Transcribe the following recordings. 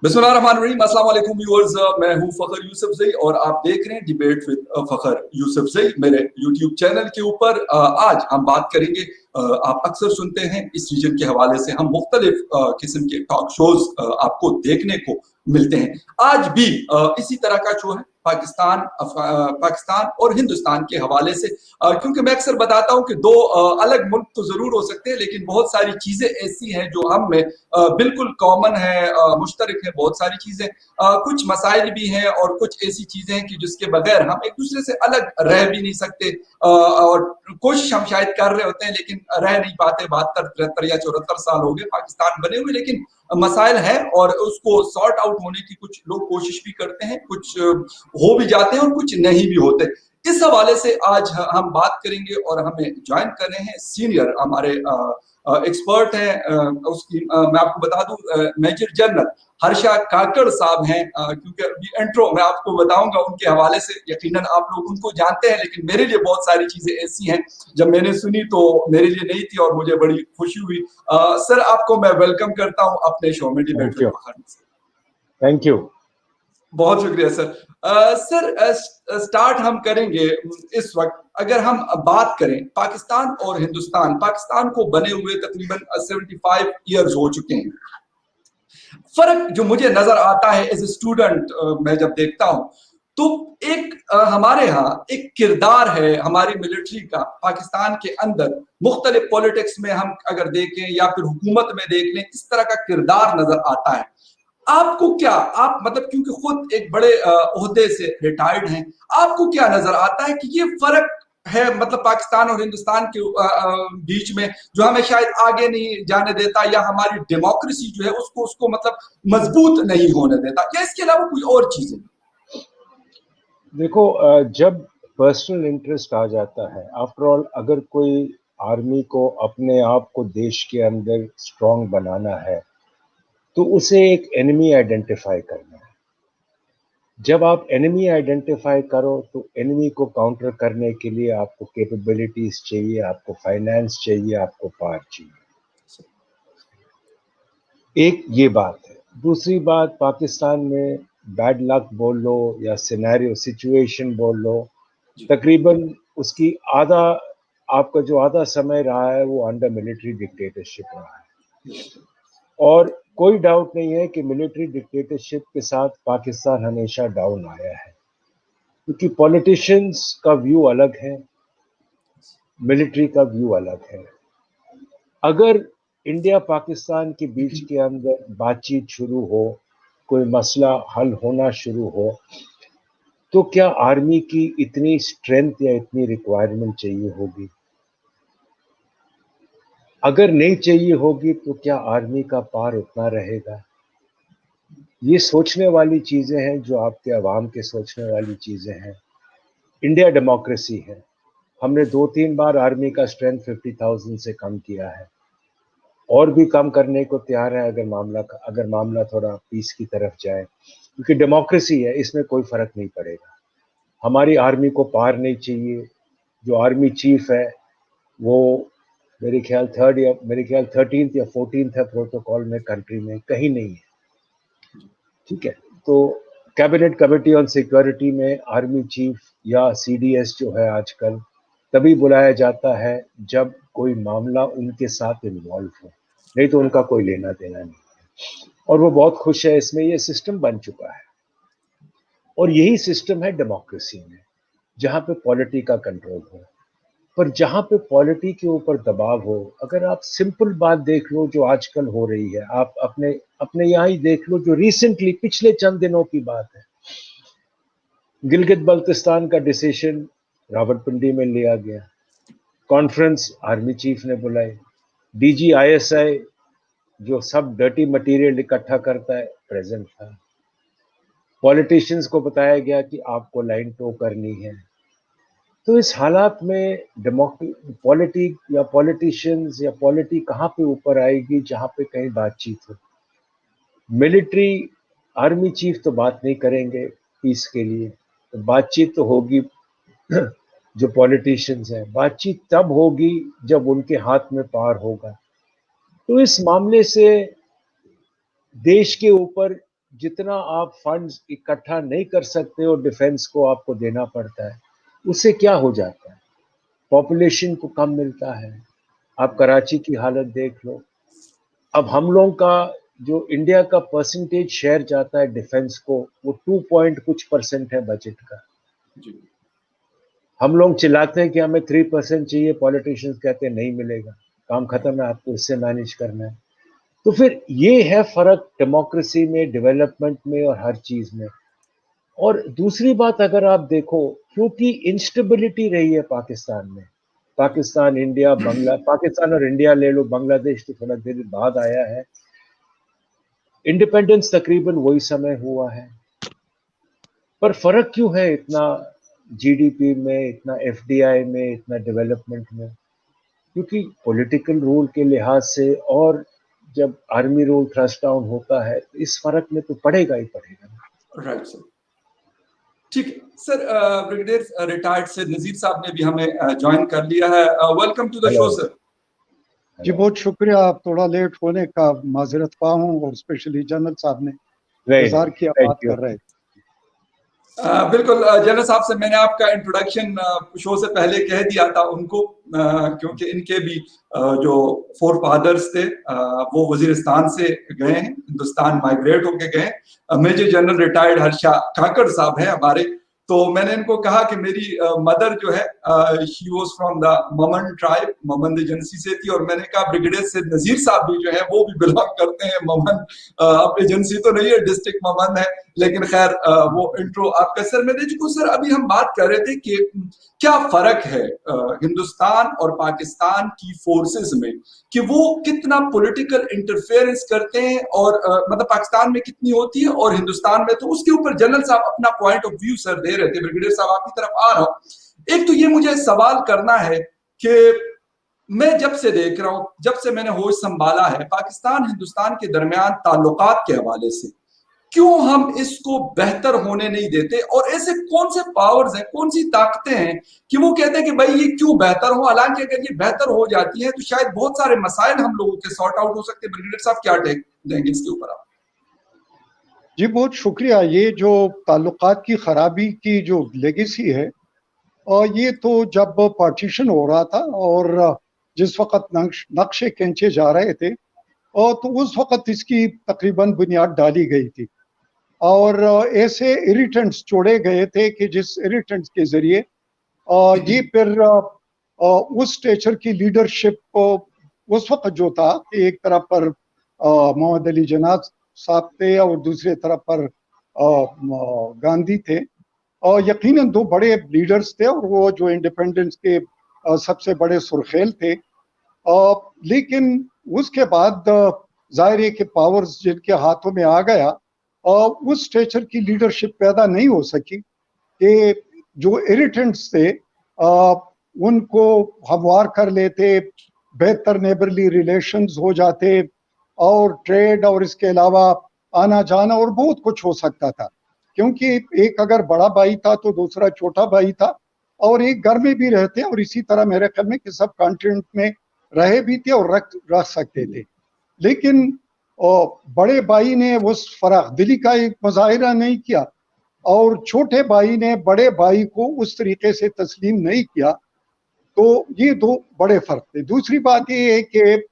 बिस्मिल्लाहिर्रहमानिर्रहीम। अस्सलाम वालेकुम व्यूअर्स, मैं हूं फखर यूसुफजई और आप देख रहे हैं डिबेट विद फखर यूसुफजई मेरे यूट्यूब चैनल के ऊपर। आज हम बात करेंगे, आप अक्सर सुनते हैं इस रीजन के हवाले से हम मुख्तलिफ किस्म के टॉक शोज आपको देखने को मिलते हैं। आज भी इसी तरह का शो है पाकिस्तान और हिंदुस्तान के हवाले से, क्योंकि मैं अक्सर बताता हूं कि दो अलग मुल्क तो जरूर हो सकते हैं, लेकिन बहुत सारी चीजें ऐसी हैं जो हम में बिल्कुल कॉमन है, मुश्तरक है बहुत सारी चीजें। कुछ मसाइल भी हैं और कुछ ऐसी चीजें हैं कि जिसके बगैर हम एक दूसरे से अलग रह भी नहीं सकते, और कोशिश हम शायद कर रहे होते हैं लेकिन रह नहीं पाते। 72, 73 या 74 साल हो गए पाकिस्तान बने हुए, लेकिन मसाइल है और उसको सॉर्ट आउट होने की कुछ लोग कोशिश भी करते हैं, कुछ हो भी जाते हैं और कुछ नहीं भी होते। इस हवाले से आज हम बात करेंगे और हमें ज्वाइन कर रहे हैं सीनियर हमारे एक्सपर्ट हैं। उसकी मैं आपको बता दूं, मेजर जनरल हर्षा काकड़ साहब हैं। क्योंकि अभी इंट्रो मैं आपको बताऊंगा उनके हवाले से, यकीनन आप लोग उनको जानते हैं, लेकिन मेरे लिए बहुत सारी चीजें ऐसी हैं जब मैंने सुनी तो मेरे लिए नहीं थी और मुझे बड़ी खुशी हुई। सर, आपको मैं वेलकम करता हूं अपने शो में debate with Fakhar. Thank you. बहुत शुक्रिया सर। सर, स्टार्ट हम करेंगे इस वक्त। अगर हम बात करें पाकिस्तान और हिंदुस्तान, पाकिस्तान को बने हुए तकरीबन 75 ईयर्स हो चुके हैं। फर्क जो मुझे नजर आता है एज ए स्टूडेंट, मैं जब देखता हूं तो एक हमारे यहाँ एक किरदार है हमारी मिलिट्री का पाकिस्तान के अंदर। मुख्तलिफ पॉलिटिक्स में हम अगर देखें या फिर हुकूमत में देख लें, इस तरह का किरदार नजर आता है। आपको क्या, आप मतलब क्योंकि खुद एक बड़े ओहदे से रिटायर्ड हैं, आपको क्या नजर आता है कि ये फर्क है मतलब पाकिस्तान और हिंदुस्तान के बीच में, जो हमें शायद आगे नहीं जाने देता या हमारी डेमोक्रेसी जो है उसको उसको मतलब मजबूत नहीं होने देता, या इसके अलावा कोई और चीजें? देखो, जब पर्सनल इंटरेस्ट आ जाता है, आफ्टर ऑल अगर कोई आर्मी को अपने आप को देश के अंदर स्ट्रांग बनाना है तो उसे एक एनिमी आइडेंटिफाई करना है। जब आप एनिमी आइडेंटिफाई करो तो एनिमी को काउंटर करने के लिए आपको कैपेबिलिटीज चाहिए, आपको फाइनेंस चाहिए, आपको पावर चाहिए। एक ये बात है। दूसरी बात, पाकिस्तान में बैड लक बोल लो या सिनेरियो सिचुएशन बोल लो, तकरीबन उसकी आधा, आपका जो आधा समय रहा है वो अंडर मिलिट्री डिक्टेटरशिप रहा है। और कोई डाउट नहीं है कि मिलिट्री डिक्टेटरशिप के साथ पाकिस्तान हमेशा डाउन आया है, क्योंकि पॉलिटिशियंस का व्यू अलग है, मिलिट्री का व्यू अलग है। अगर इंडिया पाकिस्तान के बीच के अंदर बातचीत शुरू हो, कोई मसला हल होना शुरू हो, तो क्या आर्मी की इतनी स्ट्रेंथ या इतनी रिक्वायरमेंट चाहिए होगी? अगर नहीं चाहिए होगी तो क्या आर्मी का पार उतना रहेगा? ये सोचने वाली चीजें हैं, जो आपके अवाम के सोचने वाली चीजें हैं। इंडिया डेमोक्रेसी है। हमने 2-3 बार आर्मी का स्ट्रेंथ 50,000 से कम किया है, और भी कम करने को तैयार है अगर मामला थोड़ा पीस की तरफ जाए, क्योंकि डेमोक्रेसी है, इसमें कोई फर्क नहीं पड़ेगा। हमारी आर्मी को पार नहीं चाहिए। जो आर्मी चीफ है वो मेरे ख्याल 13th या 14th है प्रोटोकॉल में, कंट्री में कहीं नहीं है। ठीक है, तो कैबिनेट कमेटी ऑन सिक्योरिटी में आर्मी चीफ या सीडीएस जो है आजकल तभी बुलाया जाता है जब कोई मामला उनके साथ इन्वॉल्व हो, नहीं तो उनका कोई लेना देना नहीं है। और वो बहुत खुश है इसमें, ये सिस्टम बन चुका है। और यही सिस्टम है डेमोक्रेसी में, जहां पे पॉलिटी का कंट्रोल हो। पर जहां पे पॉलिटी के ऊपर दबाव हो, अगर आप सिंपल बात देख लो जो आजकल हो रही है, आप अपने अपने यहाँ ही देख लो, जो रिसेंटली पिछले चंद दिनों की बात है, गिलगित बल्तिस्तान का डिसीजन रावलपिंडी में लिया गया, कॉन्फ्रेंस आर्मी चीफ ने बुलाई, डीजी आईएसआई जो सब डर्टी मटेरियल इकट्ठा करता है प्रेजेंट था, पॉलिटिशियंस को बताया गया कि आपको लाइन टो करनी है। तो इस हालात में पॉलिटी या पॉलिटिशियंस या पॉलिटी कहाँ पे ऊपर आएगी जहाँ पे कहीं बातचीत हो? मिलिट्री आर्मी चीफ तो बात नहीं करेंगे पीस के लिए, तो बातचीत तो होगी जो पॉलिटिशियंस हैं, बातचीत तब होगी जब उनके हाथ में पावर होगा। तो इस मामले से देश के ऊपर जितना आप फंड्स इकट्ठा नहीं कर सकते और डिफेंस को आपको देना पड़ता है, उससे क्या हो जाता है? पॉपुलेशन को कम मिलता है। आप कराची की हालत देख लो। अब हम लोगों का जो इंडिया का परसेंटेज शेयर जाता है डिफेंस को, वो 2 पॉइंट कुछ परसेंट है बजट का। जी हम लोग चिल्लाते हैं कि हमें 3% चाहिए, पॉलिटिशियंस कहते हैं नहीं मिलेगा, काम खत्म है, आपको इससे मैनेज करना है। तो फिर ये है फर्क डेमोक्रेसी में, डेवलपमेंट में और हर चीज में। और दूसरी बात अगर आप देखो, क्योंकि इंस्टेबिलिटी रही है पाकिस्तान में, पाकिस्तान इंडिया बांग्ला, पाकिस्तान और इंडिया ले लो, बांग्लादेश तो थोड़ा देर बाद आया है, इंडिपेंडेंस तकरीबन वही समय हुआ है, पर फर्क क्यों है इतना जीडीपी में, इतना एफडीआई में, इतना डेवलपमेंट में? क्योंकि पॉलिटिकल रूल के लिहाज से, और जब आर्मी रूल थ्रस्ट डाउन होता है तो इस फर्क में तो पड़ेगा ही पड़ेगा। राइट सर, ठीक है सर। ब्रिगेडियर रिटायर्ड से नजीर साहब ने भी हमें ज्वाइन कर लिया है। Welcome to the show sir. जी बहुत शुक्रिया, आप थोड़ा लेट होने का माजरत पा हूँ, और स्पेशली जनरल साहब ने इंतजार किया, बात कर रहे थे। बिल्कुल, जनरल साहब से मैंने आपका इंट्रोडक्शन शो से पहले कह दिया था उनको, क्योंकि इनके भी जो फोर फादर्स थे वो वजीरिस्तान से गए हैं, हिंदुस्तान माइग्रेट होके गए। Major general retired Harsha Kakar साहब है हमारे। तो मैंने इनको कहा कि मेरी मदर जो है she was from the Mohmand tribe, Mohmand agency से थी, और मैंने कहा ब्रिगेडियर से नजीर साहब भी जो है वो भी बिलोंग करते हैं ममन। अब एजेंसी तो नहीं है, डिस्ट्रिक्ट ममन है, लेकिन खैर वो इंट्रो आपका। सर मैं देखो सर, अभी हम बात कर रहे थे कि क्या फर्क है हिंदुस्तान और पाकिस्तान की फोर्सेस में, कि वो कितना पॉलिटिकल इंटरफेरेंस करते हैं, और मतलब पाकिस्तान में कितनी होती है और हिंदुस्तान में। तो उसके ऊपर जनरल साहब अपना पॉइंट ऑफ व्यू सर दे रहे थे। ब्रिगेडियर साहब आपकी तरफ आ रहा हूं। एक तो ये मुझे सवाल करना है कि मैं जब से देख रहा हूं, जब से मैंने होश संभाला है पाकिस्तान हिंदुस्तान के दरमियान ताल्लुकात के हवाले से, क्यों हम इसको बेहतर होने नहीं देते, और ऐसे कौन से पावर्स हैं, कौन सी ताकतें हैं कि वो कहते हैं कि भाई ये क्यों बेहतर हो। हालांकि अगर ये बेहतर हो जाती है तो शायद बहुत सारे मसाइल हम लोगों के सॉर्ट आउट हो सकते हैं। ब्रिगेडियर साहब क्या टेक देंगे इसके ऊपर आप? जी बहुत शुक्रिया। ये जो ताल्लुकात की खराबी की जो लेगेसी है, और ये तो जब पार्टीशन हो रहा था और जिस वक्त नक्शे खींचे जा रहे थे, और तो उस वक्त इसकी तकरीबन बुनियाद डाली गई थी, और ऐसे इरिटेंट्स जोड़े गए थे कि जिस इरिटेंट्स के जरिए ये फिर उस स्टेचर की लीडरशिप उस वक्त जो था कि एक तरफ पर मोहम्मद अली जिन्ना साहब थे और दूसरे तरफ पर गांधी थे, और यकीनन दो बड़े लीडर्स थे, और वो जो इंडिपेंडेंस के सबसे बड़े सुर्खेल थे। लेकिन उसके बाद जाहिर है कि पावर्स जिनके हाथों में आ गया, और उस स्टेचर की लीडरशिप पैदा नहीं हो सकी कि जो इरिटेंट्स थे उनको हमवार कर लेते, बेहतर नेबरली रिलेशंस हो जाते, और ट्रेड और इसके अलावा आना जाना और बहुत कुछ हो सकता था। क्योंकि एक अगर बड़ा भाई था तो दूसरा छोटा भाई था, और एक घर में भी रहते, और इसी तरह मेरे ख्याल में कि सब कॉन्टिनेंट में रहे भी थे और रख सकते थे। लेकिन बड़े भाई ने उस फराख दिली का एक मुजाहिरा नहीं किया, और छोटे भाई ने बड़े भाई को उस तरीके से तस्लीम नहीं किया। तो ये दो बड़े फर्क थे। दूसरी बात ये है कि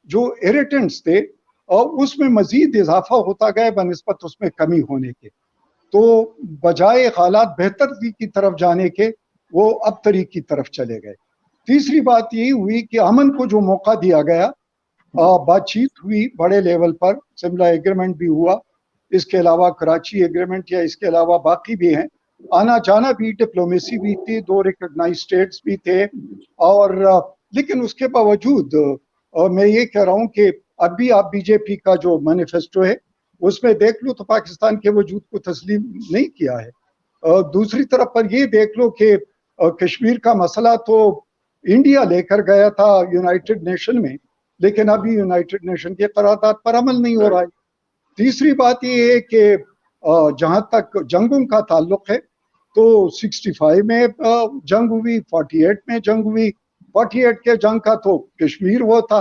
जो इरिटेंट्स थे उसमें मजीद इजाफा होता गया बनिस्बत उसमें कमी होने के। तो बजाय हालात बेहतर की तरफ जाने के, वो अब तरीक की तरफ चले गए। तीसरी बात यही हुई कि अमन को जो मौका दिया गया, बातचीत हुई बड़े लेवल पर, सिमला एग्रीमेंट भी हुआ, इसके अलावा कराची एग्रीमेंट या इसके अलावा बाकी भी हैं, आना जाना भी, डिप्लोमेसी भी थी, दो रिकॉग्नाइज्ड स्टेट्स भी थे। और लेकिन उसके बावजूद मैं ये कह रहा हूँ कि अभी आप बीजेपी का जो मैनिफेस्टो है उसमें देख लो तो पाकिस्तान के वजूद को तस्लीम नहीं किया है। दूसरी तरफ पर ये देख लो कि कश्मीर का मसला तो इंडिया लेकर गया था यूनाइटेड नेशन में, लेकिन अभी यूनाइटेड नेशन के करारदाद पर अमल नहीं हो रहा है। तीसरी बात ये है कि जहां तक जंगों का ताल्लुक है, तो 65 में जंग हुई, 48 में जंग हुई। 48 के जंग का तो कश्मीर वो था,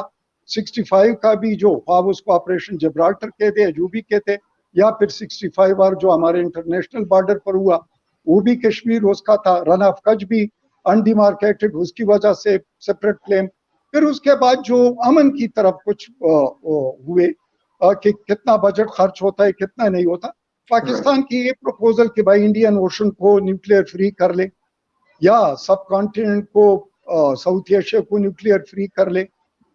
65 का भी जो आप उसको ऑपरेशन जिब्राल्टर कहते हैं, जो भी कहते, या फिर 65 जो हमारे इंटरनेशनल बॉर्डर पर हुआ वो भी कश्मीर उसका था, रन ऑफ कच्छ भी अनडिमार्केटेड, उसकी वजह से सेपरेट क्लेम। फिर उसके बाद जो अमन की तरफ कुछ हुए कि कितना बजट खर्च होता है कितना नहीं होता, पाकिस्तान की ये प्रपोजल कि भाई इंडियन ओशन को न्यूक्लियर फ्री कर ले या सब कॉन्टिनेंट को साउथ एशिया को न्यूक्लियर फ्री कर ले,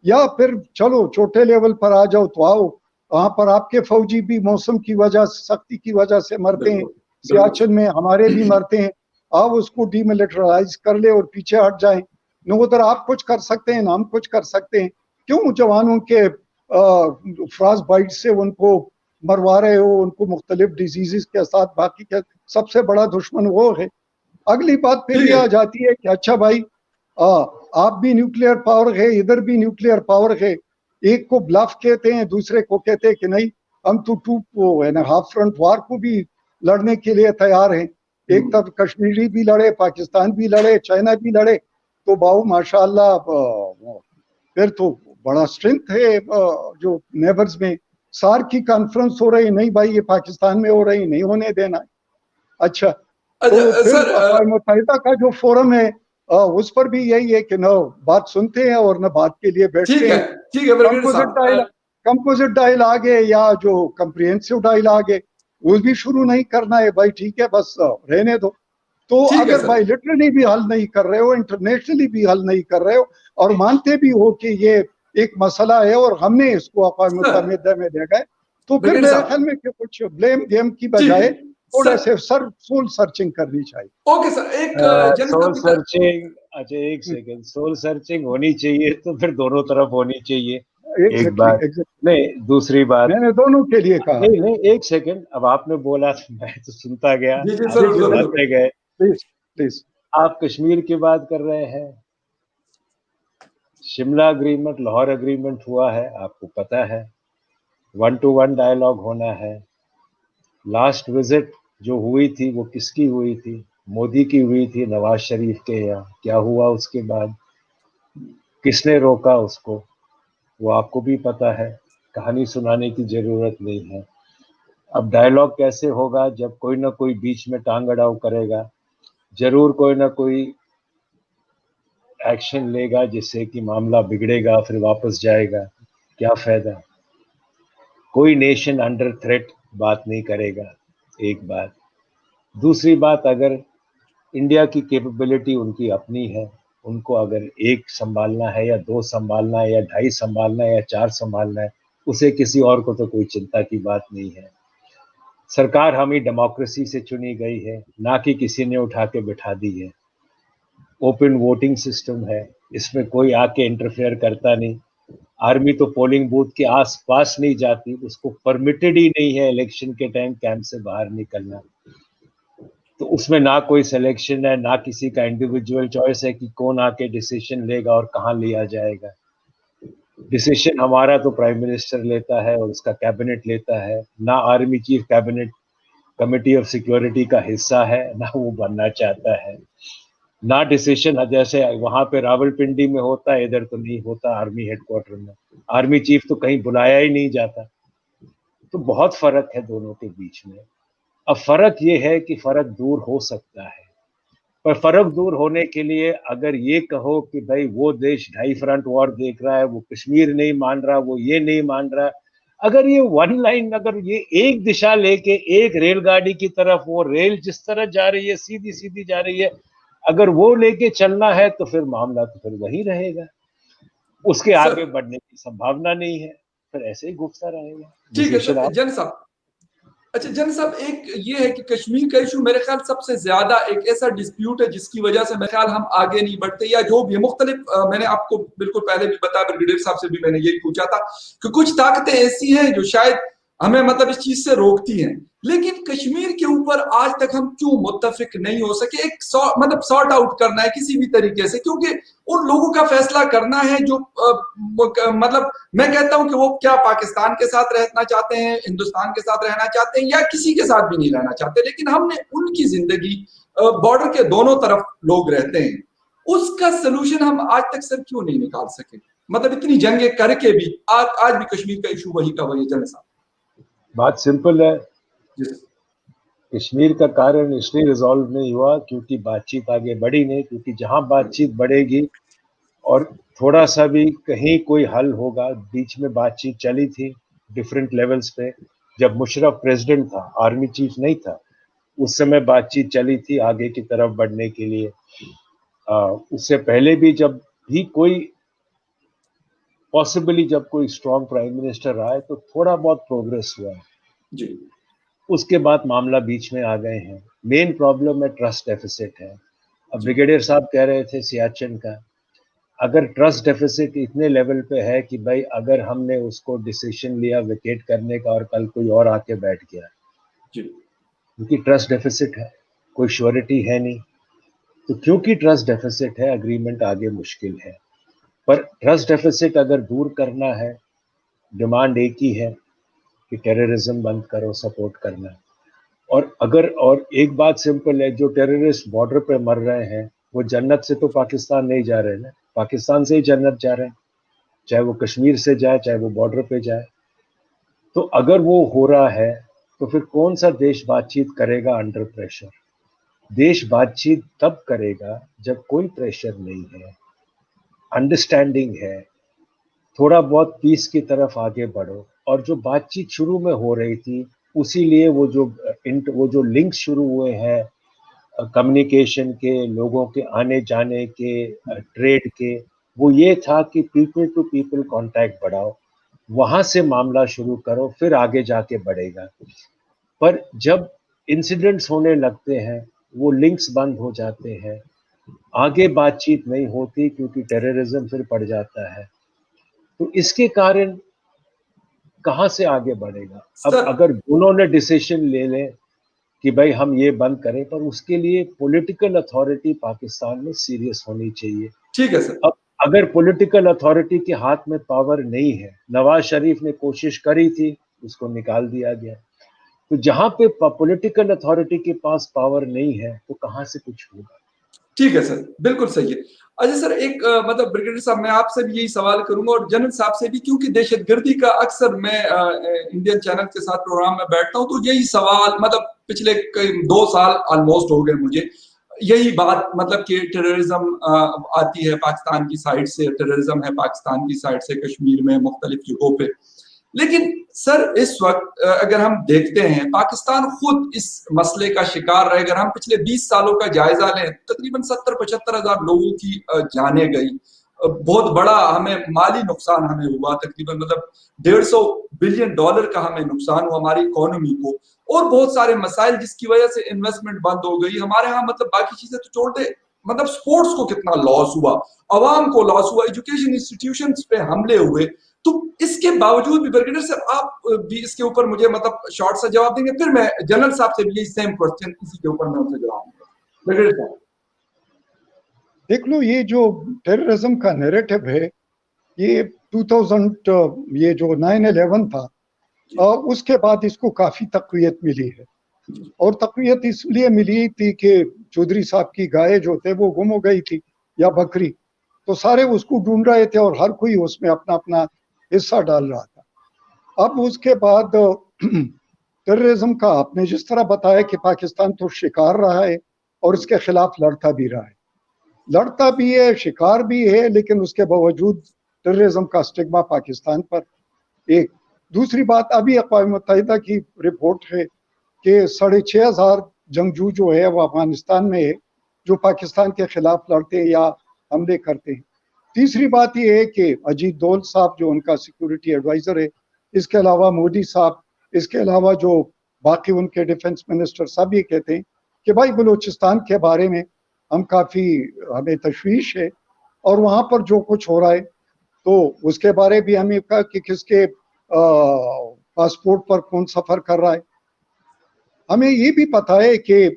या फिर चलो छोटे लेवल पर आ जाओ तो आओ, वहां पर आपके फौजी भी मौसम की वजह से, सख्ती की वजह से मरते हैं, सियाचिन में हमारे भी मरते हैं, आप उसको डीमिलिटराइज कर ले और पीछे हट जाएं। न उधर आप कुछ कर सकते हैं ना हम कुछ कर सकते हैं, क्यों जवानों के फ्रास्ट बाइट से उनको मरवा रहे हो, उनको मुख्तलिफ डिजीजेस के साथ, बाकी के सबसे बड़ा दुश्मन वो है। अगली बात फिर ये आ जाती है कि अच्छा भाई आप भी न्यूक्लियर पावर है, इधर भी न्यूक्लियर पावर है, एक को ब्लफ कहते हैं, दूसरे को कहते हैं कि नहीं हम तो टू है ना हाफ फ्रंट वार को भी लड़ने के लिए तैयार हैं। एक तरफ कश्मीरी भी लड़े, पाकिस्तान भी लड़े, चाइना भी लड़े, तो बाबू माशाल्लाह फिर तो बड़ा स्ट्रेंथ है जो नेबर्स में। सार्क की कॉन्फ्रेंस हो रही, नहीं भाई ये पाकिस्तान में हो रही, नहीं होने देना है। अच्छा तो फिर अक़वाम मुत्तहिदा का जो फोरम है उस पर भी यही है कि न बात सुनते हैं और न बात के लिए बैठते हैं। ठीक है, कंपोजिट डायलॉग है या जो कंप्रिहेंसिव डायलॉग है वो भी शुरू नहीं करना है भाई, ठीक है बस रहने दो। तो अगर बायलैटरली भी हल नहीं कर रहे हो, इंटरनेशनली भी हल नहीं कर रहे हो और मानते भी हो कि ये एक मसला है और हमने इसको अक़वाम मुत्तहिदा में ले गए, तो फिर मेरे ख्याल में कि कुछ ब्लेम गेम की बजाय थोड़ा से सोल सर्चिंग करनी चाहिए। ओके सर, एक सोल सर्चिंग, अच्छा एक सेकंड, सोल सर्चिंग होनी चाहिए तो फिर दोनों तरफ होनी चाहिए। एक बात नहीं, दूसरी बात मैंने दोनों के लिए कहा। नहीं, एक सेकंड, अब आपने बोला तो मैं तो सुनता गया, जी, गए। प्लीज आप कश्मीर की बात कर रहे हैं, शिमला अग्रीमेंट, लाहौर अग्रीमेंट हुआ है, आपको पता है, 1-to-1 डायलॉग होना है। लास्ट विजिट जो हुई थी वो किसकी हुई थी? मोदी की हुई थी, नवाज शरीफ के यहाँ। क्या हुआ उसके बाद? किसने रोका उसको? वो आपको भी पता है, कहानी सुनाने की जरूरत नहीं है। अब डायलॉग कैसे होगा? जब कोई ना कोई बीच में टांग अड़ाव करेगा, जरूर कोई ना कोई एक्शन लेगा जिससे कि मामला बिगड़ेगा, फिर वापस जाएगा। क्या फायदा? कोई नेशन अंडर थ्रेट बात नहीं करेगा, एक बात। दूसरी बात, अगर इंडिया की कैपेबिलिटी उनकी अपनी है, उनको अगर 1 संभालना है या 2 संभालना है या 2.5 संभालना है या 4 संभालना है, उसे किसी और को तो कोई चिंता की बात नहीं है। सरकार हमें डेमोक्रेसी से चुनी गई है, ना कि किसी ने उठा के बिठा दी है। ओपन वोटिंग सिस्टम है, इसमें कोई आके इंटरफेयर करता नहीं। आर्मी तो पोलिंग बूथ के आस पास नहीं जाती, उसको परमिटेड ही नहीं है इलेक्शन के टाइम कैंप से बाहर निकलना। तो उसमें ना कोई सिलेक्शन है, ना किसी का इंडिविजुअल चॉइस है कि कौन आके डिसीजन लेगा और कहाँ लिया जाएगा। डिसीजन हमारा तो प्राइम मिनिस्टर लेता है और उसका कैबिनेट लेता है, ना army chief cabinet committee of security का हिस्सा है, ना वो बनना चाहता है। ना डिसीजन जैसे वहां पे रावलपिंडी में होता है, इधर तो नहीं होता आर्मी हेडक्वार्टर में। आर्मी चीफ तो कहीं बुलाया ही नहीं जाता। तो बहुत फर्क है दोनों के बीच में। अब फर्क ये है कि फर्क दूर हो सकता है, पर फर्क दूर होने के लिए अगर ये कहो कि भाई वो देश 2.5 फ्रंट वॉर देख रहा है, वो कश्मीर नहीं मान रहा, वो ये नहीं मान रहा, अगर ये वन लाइन, अगर ये एक दिशा लेके एक रेलगाड़ी की तरफ, वो रेल जिस तरह जा रही है सीधी सीधी जा रही है, अगर वो लेके चलना है तो फिर मामला तो फिर वही रहेगा, उसके आगे बढ़ने की संभावना नहीं है, फिर ऐसे ही घुसता रहेगा। ठीक है सर, जन साहब, अच्छा जन साहब, एक ये है कि कश्मीर का इशू मेरे ख्याल सबसे ज्यादा एक ऐसा डिस्प्यूट है जिसकी वजह से मेरे ख्याल हम आगे नहीं बढ़ते, या जो भी मुख्तलिफ, मैंने आपको बिल्कुल पहले भी बताया, ब्रिगेडियर साहब से भी मैंने यही पूछा था कि कुछ ताकतें ऐसी हैं जो शायद हमें मतलब इस चीज से रोकती हैं, लेकिन कश्मीर के ऊपर आज तक हम क्यों मुत्तफिक नहीं हो सके? एक मतलब सॉर्ट आउट करना है किसी भी तरीके से, क्योंकि उन लोगों का फैसला करना है जो मतलब मैं कहता हूं कि वो क्या पाकिस्तान के साथ रहना चाहते हैं, हिंदुस्तान के साथ रहना चाहते हैं, या किसी के साथ भी नहीं रहना चाहते, लेकिन हमने उनकी जिंदगी, बॉर्डर के दोनों तरफ लोग रहते हैं, उसका सलूशन हम आज तक सर क्यों नहीं निकाल सके? मतलब इतनी जंगें करके भी आज भी कश्मीर का इशू वही का वही। जन साहब, बात सिंपल है, जी कश्मीर का कारण इसलिए रिजॉल्व नहीं हुआ क्योंकि बातचीत आगे बढ़ी नहीं, क्योंकि जहां बातचीत बढ़ेगी और थोड़ा सा भी कहीं कोई हल होगा, बीच में बातचीत चली थी डिफरेंट लेवल्स पे, जब मुशर्रफ प्रेसिडेंट था, आर्मी चीफ नहीं था, उस समय बातचीत चली थी आगे की तरफ बढ़ने के लिए। उससे पहले भी जब भी कोई पॉसिबली जब कोई स्ट्रॉन्ग प्राइम मिनिस्टर रहा है तो थोड़ा बहुत प्रोग्रेस हुआ है, जी उसके बाद मामला बीच में आ गए हैं। मेन प्रॉब्लम है ट्रस्ट डेफिसिट है। अब जी ब्रिगेडियर साहब कह रहे थे सियाचिन का, अगर ट्रस्ट डेफिसिट इतने लेवल पे है कि भाई अगर हमने उसको डिसीजन लिया विकेट करने का और कल कोई और आके बैठ गया, जी क्योंकि ट्रस्ट डेफिसिट है, कोई श्योरिटी है नहीं, तो क्योंकि ट्रस्ट डेफिसिट है अग्रीमेंट आगे मुश्किल है। पर ट्रस्ट डेफिसिट अगर दूर करना है, डिमांड एक ही है कि टेररिज्म बंद करो, सपोर्ट करना। और एक बात सिंपल है, जो टेररिस्ट बॉर्डर पे मर रहे हैं वो जन्नत से तो पाकिस्तान नहीं जा रहे ना, पाकिस्तान से ही जन्नत जा रहे हैं, चाहे वो कश्मीर से जाए चाहे वो बॉर्डर पे जाए। तो अगर वो हो रहा है तो फिर कौन सा देश बातचीत करेगा अंडर प्रेशर? देश बातचीत तब करेगा जब कोई प्रेशर नहीं है, अंडरस्टैंडिंग है, थोड़ा बहुत पीस की तरफ आगे बढ़ो। और जो बातचीत शुरू में हो रही थी, उसी लिए वो जो लिंक शुरू हुए हैं कम्युनिकेशन के, लोगों के आने जाने के, ट्रेड के, वो ये था कि पीपल टू पीपल कांटेक्ट बढ़ाओ, वहां से मामला शुरू करो, फिर आगे जाके बढ़ेगा। पर जब इंसिडेंट्स होने लगते हैं, वो लिंक्स बंद हो जाते हैं, आगे बातचीत नहीं होती क्योंकि टेररिज्म फिर बढ़ जाता है। तो इसके कारण कहाँ से आगे बढ़ेगा? अब सर अगर दोनों ने डिसीजन ले लें कि भाई हम ये बंद करें, पर उसके लिए पॉलिटिकल अथॉरिटी पाकिस्तान में सीरियस होनी चाहिए। ठीक है सर अब अगर पॉलिटिकल अथॉरिटी के हाथ में पावर नहीं है, नवाज शरीफ ने कोशिश करी थी, उसको निकाल दिया गया, तो जहां पे पॉलिटिकल अथॉरिटी के पास पावर नहीं है तो कहां से कुछ होगा? ठीक है सर, बिल्कुल सही है। अच्छा सर, एक मतलब ब्रिगेडियर साहब, मैं आपसे भी यही सवाल करूंगा और जनरल साहब से भी, क्योंकि दहशतगर्दी का अक्सर मैं इंडियन चैनल के साथ प्रोग्राम में बैठता हूं तो यही सवाल, मतलब पिछले कई 2 साल ऑलमोस्ट हो गए मुझे, यही बात, मतलब कि टेररिज्म आती है पाकिस्तान की साइड से, टेररिज्म है पाकिस्तान की साइड से कश्मीर में मुख्तलिफ जगहों पे। लेकिन सर इस वक्त अगर हम देखते हैं पाकिस्तान खुद इस मसले का शिकार रहे, अगर हम पिछले 20 सालों का जायजा लें, तकरीबन 70-75 हजार लोगों की जाने गई, बहुत बड़ा हमें माली नुकसान हमें हुआ, तकरीबन मतलब $150 बिलियन का हमें नुकसान हुआ हमारी इकोनॉमी को, और बहुत सारे मसाइल जिसकी वजह से इन्वेस्टमेंट बंद हो गई हमारे यहाँ, मतलब बाकी चीजें तो छोड़ दे, मतलब स्पोर्ट्स को कितना लॉस हुआ, अवाम को लॉस हुआ, एजुकेशन इंस्टीट्यूशंस पे हमले हुए। तो इसके बावजूद भी ब्रिगेडियर सर आप भी इसके ऊपर मुझे मतलब शॉर्ट सा जवाब देंगे, फिर मैं जनरल साहब से भी यही सेम क्वेश्चन इसी के ऊपर मैं उनसे जवाब दूंगा। ब्रिगेडियर साहब देख लो, ये जो टेररिज्म का नैरेटिव है, ये 2000 ये जो 9/11 था, उसके बाद इसको काफी तकवीत मिली है। और तकवीत इसलिए मिली थी कि चौधरी साहब की गाय जो थे वो गुम हो गई थी, या बकरी, तो सारे उसको ढूंढ रहे थे और हर कोई उसमें अपना अपना हिस्सा डाल रहा था। अब उसके बाद टेररिज्म का आपने जिस तरह बताया कि पाकिस्तान तो शिकार रहा है और इसके खिलाफ लड़ता भी रहा है, लड़ता भी है, शिकार भी है, लेकिन उसके बावजूद टेररिज्म का स्टिग्मा पाकिस्तान पर। एक दूसरी बात, अभी अक़वाम मुत्तहिदा की रिपोर्ट है कि 6,500 जंगजू जो है वो अफगानिस्तान में है, जो पाकिस्तान के खिलाफ लड़ते हैं या हमले करते हैं। तीसरी बात यह है कि अजीत डोल साहब जो उनका सिक्योरिटी एडवाइजर है, इसके अलावा मोदी साहब, इसके अलावा जो बाकी उनके डिफेंस मिनिस्टर सब ये कहते हैं कि भाई बलूचिस्तान के बारे में हमें तशवीश है, और वहाँ पर जो कुछ हो रहा है तो उसके बारे भी हमें कहा कि किसके पासपोर्ट पर कौन सफर कर रहा है। हमें ये भी पता है कि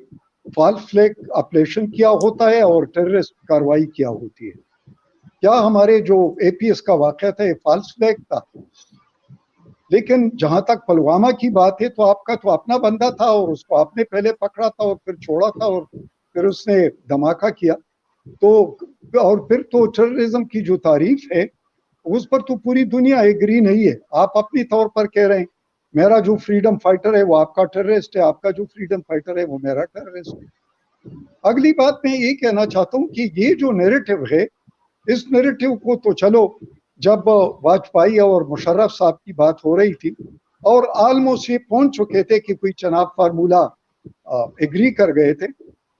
फॉल्स फ्लैग ऑपरेशन क्या होता है और टेररिस्ट कार्रवाई क्या होती है। क्या हमारे जो एपीएस का वाक़या था ये फॉल्स फ्लैग था? लेकिन जहां तक पुलवामा की बात है, तो आपका तो अपना बंदा था और उसको आपने पहले पकड़ा था और फिर छोड़ा था और फिर उसने धमाका किया। तो और फिर तो टेररिज्म की जो तारीफ है उस पर तो पूरी दुनिया एग्री नहीं है। आप अपनी तौर पर कह रहे हैं, मेरा जो फ्रीडम फाइटर है वो आपका टेररिस्ट है, आपका जो फ्रीडम फाइटर है वो मेरा टेररिस्ट है। अगली बात मैं ये कहना चाहता हूँ कि ये जो नैरेटिव है, इस नैरेटिव को तो चलो जब वाजपेयी और मुशर्रफ साहब की बात हो रही थी और ऑलमोस्ट ये पहुंच चुके थे कि कोई चनाब फार्मूला एग्री कर गए थे,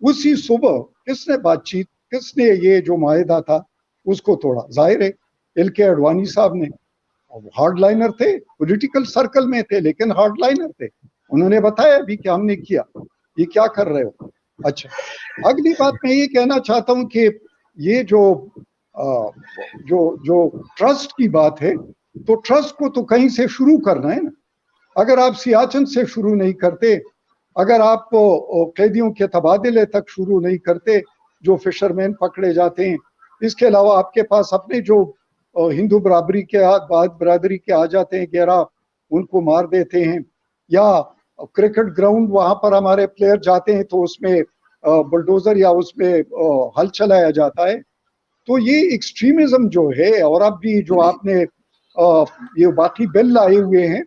उसी सुबह किसने बातचीत, किसने ये जो माहिदा था उसको तोड़ा? जाहिर है LK अडवाणी साहब ने। हार्डलाइनर थे, पॉलिटिकल सर्कल में थे, लेकिन हार्डलाइनर थे। उन्होंने बताया भी कि हमने किया, ये क्या कर रहे हो। अच्छा, अगली बात मैं ये कहना चाहता हूँ कि ये जो ट्रस्ट की बात है, तो ट्रस्ट को तो कहीं से शुरू करना है ना। अगर आप सियाचिन से शुरू नहीं करते, अगर आप कैदियों के तबादले तक शुरू नहीं करते, जो फिशरमैन पकड़े जाते हैं, इसके अलावा आपके पास अपने जो हिंदू बरादरी के आ जाते हैं 11, उनको मार देते हैं, या क्रिकेट ग्राउंड वहां पर हमारे प्लेयर जाते हैं तो उसमें बुलडोजर या उसमें हल चलाया जाता है। तो ये एक्सट्रीमिज्म जो है, और अब भी जो आपने ये बाकी बिल लाए हुए हैं,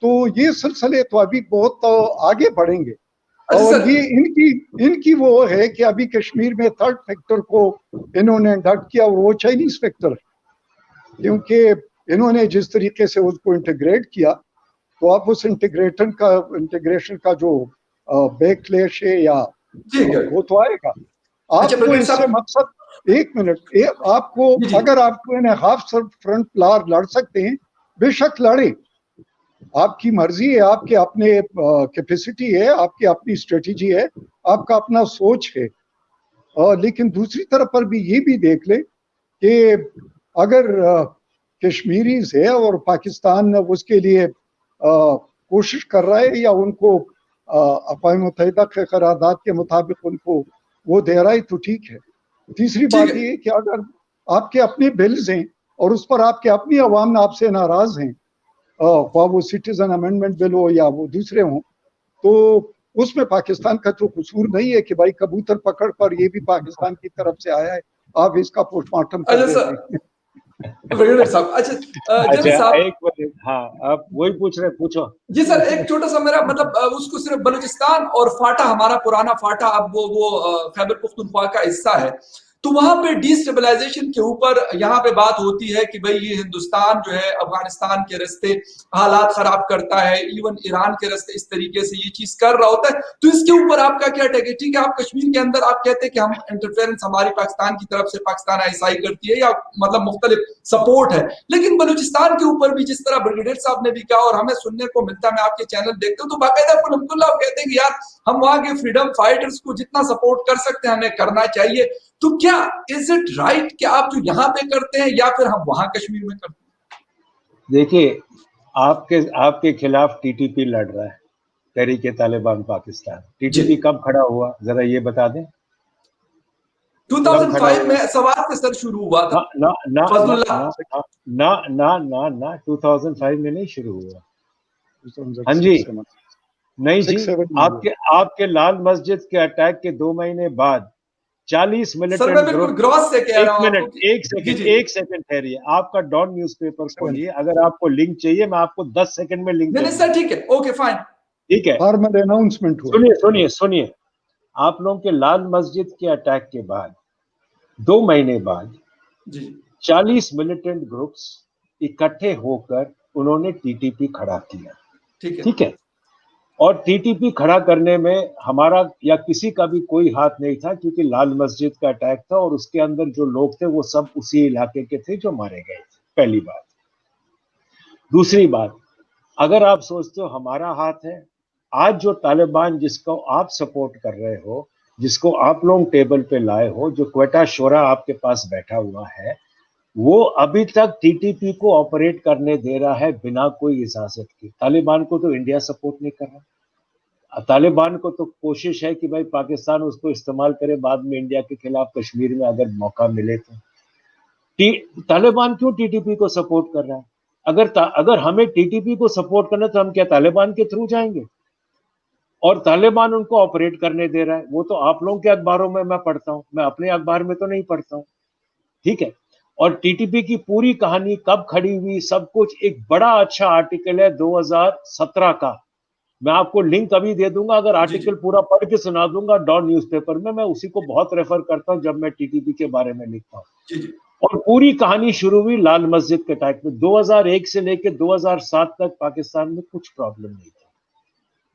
तो ये सिलसिले तो अभी बहुत आगे बढ़ेंगे। अच्छा और सर, ये इनकी वो है कि अभी कश्मीर में थर्ड फैक्टर को इन्होंने इंडक्ट किया, और वो चाइनीज फैक्टर, क्योंकि इन्होंने जिस तरीके से उसको इंटीग्रेट किया, तो आप उस इंटीग्रेशन का जो बैकलैश है या ठीक है। वो तो आएगा। अच्छा आपको ब्रिगेड इससे साहब, मकसद, एक मिनट, आपको जी जी, अगर आपको इन्हें हाफ फ्रंट लड़ सकते हैं, बेशक लड़े, आपकी मर्जी है, आपके अपने कैपेसिटी है, आपकी अपनी स्ट्रेटेजी है, आपका अपना सोच है। लेकिन दूसरी तरफ पर भी ये भी देख ले कि अगर कश्मीरीज है और पाकिस्तान उसके लिए कोशिश कर रहा है या उनको अक़वाम मुत्तहिदा के करारदाद के मुताबिक उनको वो दे रहा है, तो ठीक है। तीसरी ठीक बात है। ये कि अगर आपके अपने बिल्स हैं और उस पर आपके अपनी अवाम आपसे नाराज हैं, ख्वाह वो सिटीजन अमेंडमेंट बिल हो या वो दूसरे हों, तो उसमें पाकिस्तान का तो कसूर नहीं है कि भाई कबूतर पकड़ पर ये भी पाकिस्तान की तरफ से आया है, आप इसका पोस्टमार्टम कर अच्छा देते सर, हैं। ब्रिगेडियर साहब, अच्छा जनरल अच्छा, साहब, एक मिनट, हाँ, आप वही पूछ रहे, पूछो। जी सर, एक छोटा सा मेरा मतलब उसको सिर्फ बलूचिस्तान और फाटा, हमारा पुराना फाटा, अब वो खैबर पुख्तूनख्वा का हिस्सा है, तो वहां पे डिस्टेबलाइजेशन के ऊपर यहाँ पे बात होती है कि भाई ये हिंदुस्तान जो है अफगानिस्तान के रास्ते हालात खराब करता है, इवन ईरान के रास्ते इस तरीके से ये चीज कर रहा होता है, तो इसके ऊपर आपका क्या टेक है? ठीक है, आप कश्मीर के अंदर आप कहते हैं कि हम इंटरफेरेंस हमारी पाकिस्तान की तरफ से, पाकिस्तान ऐसा ही करती है या मतलब मुख्तलिफ सपोर्ट है, लेकिन बलूचिस्तान के ऊपर भी जिस तरह ब्रिगेडियर साहब ने भी कहा और हमें सुनने को मिलता है, मैं आपके चैनल देखता हूँ तो बाकायदा अलहमदुल्ला कहते हैं कि यार हम वहां के फ्रीडम फाइटर्स को जितना सपोर्ट कर सकते हैं हमें करना चाहिए। तो क्या इज इट राइट कि आप जो यहाँ पे करते हैं या फिर हम वहां कश्मीर में करते हैं? देखिए, आपके आपके खिलाफ टीटीपी लड़ रहा है, तहरीके तालिबान पाकिस्तान। जी, टीटीपी कब खड़ा हुआ, जरा ये बता दें, कब खड़ा 2005 में हुआ? सवाल से सर शुरू हुआ था। ना ना ना ना फजलुल्लाह, ना ना ना ना ना 2005 में नहीं शुरू हुआ। हाँ जी, 2006 से नहीं जी, 6-7 में हुआ। आपके लाल मस्जिद के अटैक के 2 महीने बाद 40 सर मैं मिलिटेंट बिल्कुल ग्रुप। ग्रॉस से कह एक रहा हूँ आपको मिनट, कि एक जी सेकंड, जी, एक सेकंड ठहरिए। आपका डॉन न्यूज़पेपर 7 खोलिए, अगर आपको लिंक चाहिए मैं आपको 10 सेकंड में लिंक नहीं दे नहीं सर दूंगा। ठीक है, ओके फाइन। ठीक है, फॉर्मल अनाउंसमेंट हुआ। सुनिए सुनिए सुनिए, आप लोगों के लाल मस्जिद के अटैक के बाद 2 महीने बाद जी 40 मिलिटेंट ग्रुप्स इकट्ठे होकर उन्होंने टीटीपी खड़ा किया। ठीक है, ठीक है, और टीटीपी खड़ा करने में हमारा या किसी का भी कोई हाथ नहीं था, क्योंकि लाल मस्जिद का अटैक था और उसके अंदर जो लोग थे वो सब उसी इलाके के थे जो मारे गए थे। पहली बात। दूसरी बात, अगर आप सोचते हो हमारा हाथ है, आज जो तालिबान जिसको आप सपोर्ट कर रहे हो, जिसको आप लोग टेबल पे लाए हो, जो क्वेटा शोरा आपके पास बैठा हुआ है, वो अभी तक टीटीपी को ऑपरेट करने दे रहा है बिना कोई इजाजत के। तालिबान को तो इंडिया सपोर्ट नहीं कर रहा। तालिबान को तो कोशिश है कि भाई पाकिस्तान उसको इस्तेमाल करे बाद में इंडिया के खिलाफ कश्मीर में अगर मौका मिले तो। तालिबान क्यों टीटीपी को सपोर्ट कर रहा है? अगर हमें टीटीपी को सपोर्ट करना तो हम क्या तालिबान के थ्रू जाएंगे? और तालिबान उनको ऑपरेट करने दे रहा है, वो तो आप लोगों के अखबारों में मैं पढ़ता हूं, मैं अपने अखबार में तो नहीं पढ़ता हूं। ठीक है, और टीटीपी की पूरी कहानी कब खड़ी हुई, सब कुछ एक बड़ा अच्छा आर्टिकल है 2017 का। मैं आपको लिंक अभी दे दूंगा, अगर जी आर्टिकल पूरा पढ़ के सुना दूंगा डॉन न्यूज़पेपर में, मैं उसी को बहुत रेफर करता हूं जब मैं टीटीपी के बारे में लिखता हूं। जी जी और पूरी कहानी शुरू हुई लाल मस्जिद के अटैक में। 2001 से लेकर 2007 तक पाकिस्तान में कुछ प्रॉब्लम नहीं था।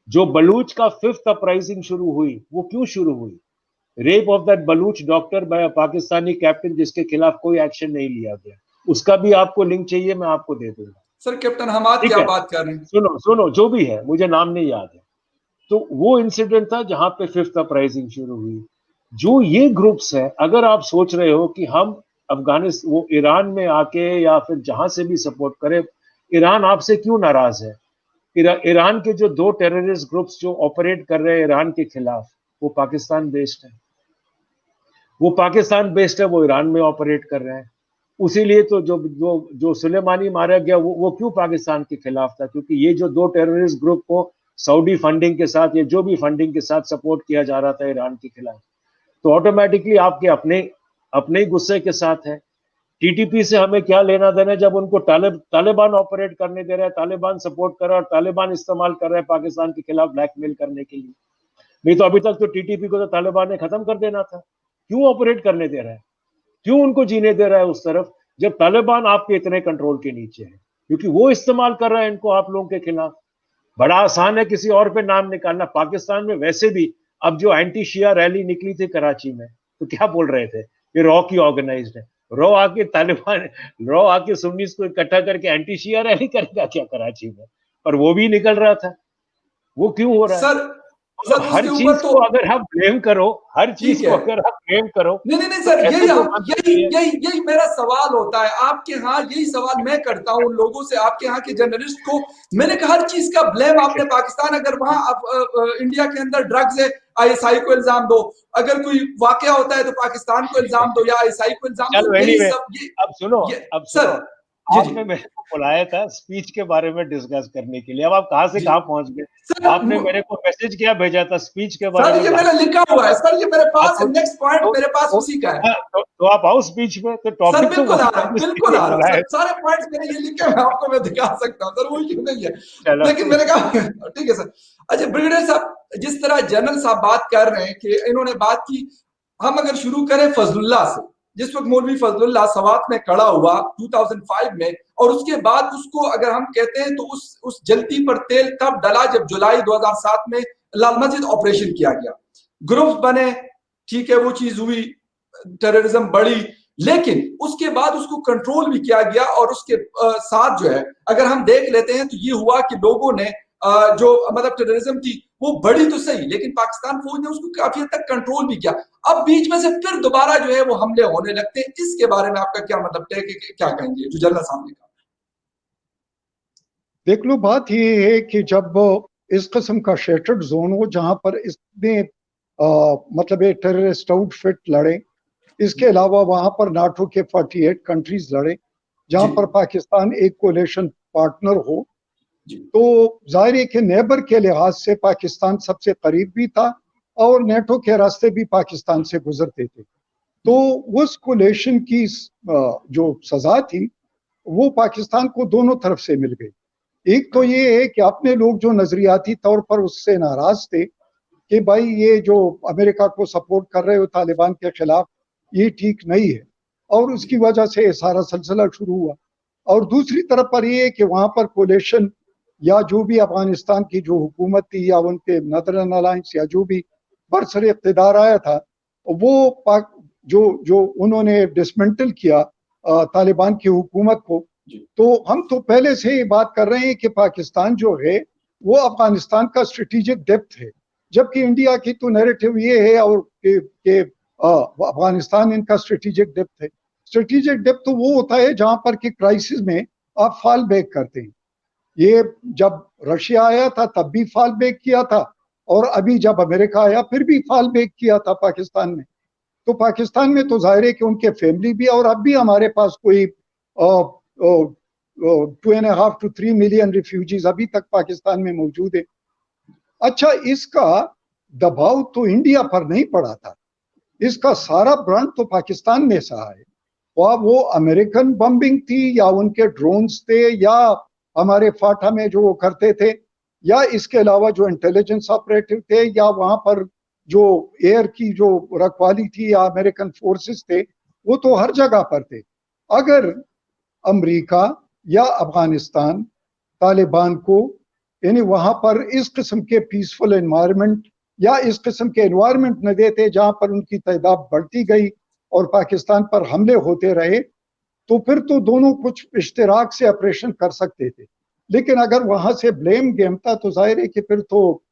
जो बलूच का 5th अपराइजिंग शुरू हुई, वो क्यों शुरू हुई? Rape of that Baloch doctor by Pakistani captain, जिसके खिलाफ कोई एक्शन नहीं लिया गया। उसका भी आपको लिंक चाहिए, मैं आपको दे दूंगा। सर, कैप्टन हमाद की ठीक आप है, बात कर रहे हैं? सुनो सुनो, जो भी है, मुझे नाम नहीं याद है। तो वो इंसिडेंट था जहां पे 5th अपराइजिंग शुरू हुई। जो ये ग्रुप्स हैं, अगर आप सोच रहे हो कि हम अफगानिस्तान, वो ईरान में आके या फिर जहां से भी सपोर्ट करे, ईरान आपसे क्यों नाराज है? ईरान के जो 2 टेररिस्ट ग्रुप्स जो ऑपरेट कर रहे हैं ईरान के खिलाफ, वो पाकिस्तान बेस्ड है। वो पाकिस्तान बेस्ड है, वो ईरान में ऑपरेट कर रहे हैं। उसीलिए तो जो जो जो सुलेमानी मारा गया, वो क्यों पाकिस्तान के खिलाफ था? क्योंकि ये जो 2 टेररिस्ट ग्रुप को सऊदी फंडिंग के साथ, ये जो भी फंडिंग के साथ सपोर्ट किया जा रहा था ईरान के खिलाफ, तो ऑटोमेटिकली आपके अपने अपने ही गुस्से के साथ है। टीटीपी से हमें क्या लेना देना जब उनको तालिबान ऑपरेट करने दे रहा है, तालिबान सपोर्ट कर रहा है और तालिबान इस्तेमाल कर रहा है पाकिस्तान के खिलाफ ब्लैकमेल करने के लिए। नहीं तो अभी तक तो टीटीपी को तो तालिबान ने खत्म कर देना था। क्यों ऑपरेट करने दे रहा है? क्यों उनको जीने दे रहा है उस तरफ, जब तालिबान आपके इतने कंट्रोल के नीचे है? क्योंकि वो इस्तेमाल कर रहा है इनको आप लोगों के खिलाफ। बड़ा आसान है किसी और पे नाम निकालना। पाकिस्तान में वैसे भी अब जो एंटी शिया रैली निकली थी कराची में, तो क्या बोल रहे थे? ये रॉ की ऑर्गेनाइज्ड है। रॉ आके तालिबान, रॉ आके सुन्नीस को इकट्ठा करके एंटी शिया रैली करेगा क्या कराची में? पर वो भी निकल रहा था। वो क्यों हो रहा है? सर, मतलब हर उसके ऊपर चीज तो को अगर आप ब्लेम करो, हर चीज ठीक को है। अगर आप ब्लेम करो, नहीं नहीं नहीं तो सर, ऐसे यही तो हम बनता यही नहीं है। यही यही मेरा सवाल होता है आपके यहाँ। यही सवाल मैं करता हूँ उन लोगों से, आपके यहाँ के जर्नलिस्ट को। मैंने कहा हर चीज का ब्लेम आपने पाकिस्तान, अगर वहां इंडिया के अंदर ड्रग्स है, आईएसआई को इल्जाम दो। अगर कोई वाकया होता है तो पाकिस्तान को इल्जाम दो या आईएसआई को इल्जाम दो। चलो यही एनीवे, सब अब सुनो, ये अब सर। सुनो। जी जी आपने मेरे को बुलाया था स्पीच के बारे में डिस्कस करने के लिए, अब आप कहां से जी कहां पहुंच गए? सर। आपने मेरे को मैसेज क्या भेजा था स्पीच के बारे सर, में ये बात? मैंने लिखा हुआ है सर, ये मेरे पास है, तो, नेक्स्ट पॉइंट तो, मेरे पास तो, उसी का है। हाँ, तो आप आओ स्पीच में, तो सर टॉपिक तो बिल्कुल वही आ रहा है हूँ, बिल्कुल जिसके आ रहा हूँ बुलाया सर, था। सारे पॉइंट्स मैंने ये लिखे हैं, आपको मैं दिखा सकता हूँ सर, वो क्यों नहीं है। चलो लेकिन मैंने कहा ठीक है सर। अच्छा ब्रिगेडियर साहब, जिस तरह जनरल साहब बात कर रहे हैं कि इन्होंने बात की, हम अगर शुरू करें फजलुल्लाह से, जिस वक्त मौलवी फजलुल्लाह सवात में खड़ा हुआ 2005 में, और उसके बाद उसको अगर हम कहते हैं तो उस जलती पर तेल तब डला जब जुलाई 2007 में लाल मस्जिद ऑपरेशन किया गया, ग्रुप्स बने, ठीक है, वो चीज हुई, टेररिज्म बढ़ी, लेकिन उसके बाद उसको कंट्रोल भी किया गया। और उसके साथ जो है, अगर हम देख लेते हैं तो ये हुआ कि लोगों ने जो मतलब टेररिज्म थी वो बढ़ी तो सही, लेकिन पाकिस्तान फौज ने उसको काफी हद तक कंट्रोल भी किया। अब बीच में से फिर दोबारा जो है वो हमले होने लगते हैं। इसके बारे में आपका क्या मतलब है, क्या कहेंगे जो जनरल साहब ने कहा? देख लो, बात ये है कि जब इस किस्म का शेटर्ड जोन हो जहां पर इसने मतलब ये टेररिस्ट आउटफिट लड़े, इसके अलावा वहां पर नाटो के 48 कंट्रीज लड़े, जहां जी पर पाकिस्तान एक कोलेशन पार्टनर हो, जी तो जाहिर है कि नेबर के लिहाज से पाकिस्तान सबसे करीब भी था और नेटो के रास्ते भी पाकिस्तान से गुजरते थे। तो उस कोलेशन की जो सजा थी वो पाकिस्तान को दोनों तरफ से मिल गई। एक तो ये है कि अपने लोग जो नजरियाती तौर पर उससे नाराज थे कि भाई ये जो अमेरिका को सपोर्ट कर रहे हो तालिबान के खिलाफ, ये ठीक नहीं है, और उसकी वजह से सारा सिलसिला शुरू हुआ। और दूसरी तरफ पर ये है कि वहां पर कोलेशन या जो भी अफगानिस्तान की जो हुकूमत थी या उनके नदरन अलायंस या जो भी बरसर इक़्तिदार आया था, वो पाक जो जो उन्होंने डिसमेंटल किया तालिबान की हुकूमत को। तो हम तो पहले से ही बात कर रहे हैं कि पाकिस्तान जो है वो अफगानिस्तान का स्ट्रेटेजिक डेप्थ है, जबकि इंडिया की तो नैरेटिव ये है और कि अफगानिस्तान इनका स्ट्रेटेजिक डेप्थ है। स्ट्रेटेजिक डेप्थ तो वो होता है जहां पर कि क्राइसिस में आप फॉल बैक करते हैं। ये जब रशिया आया था तब भी फॉल बैक किया था, और अभी जब अमेरिका आया फिर भी फॉल बैक किया था पाकिस्तान में। तो पाकिस्तान में तो जाहिर है कि उनके फैमिली भी, और अब भी हमारे पास कोई 2.5 to 3 मिलियन रिफ्यूजीज अभी तक पाकिस्तान में मौजूद है। अच्छा, इसका दबाव तो इंडिया पर नहीं पड़ा था, इसका सारा ब्रांड तो पाकिस्तान ने सहा है। वो अमेरिकन बम्बिंग थी या उनके ड्रोन्स थे या हमारे फाटा में जो वो करते थे, या इसके अलावा जो इंटेलिजेंस ऑपरेटिव थे, या वहां पर जो एयर की जो रखवाली थी या अमेरिकन फोर्सेस थे, वो तो हर जगह पर थे। अगर अमेरिका या अफगानिस्तान तालिबान को यानी वहां पर इस किस्म के पीसफुल एनवायरनमेंट या इस किस्म के एनवायरनमेंट न देते जहां पर उनकी तादाद बढ़ती गई और पाकिस्तान पर हमले होते रहे, तो फिर तो दोनों कुछ इश्तिराक से ऑपरेशन कर सकते थे। लेकिन अगर वहां से ब्लेम गेम था तो जाहिर है कि फिर तो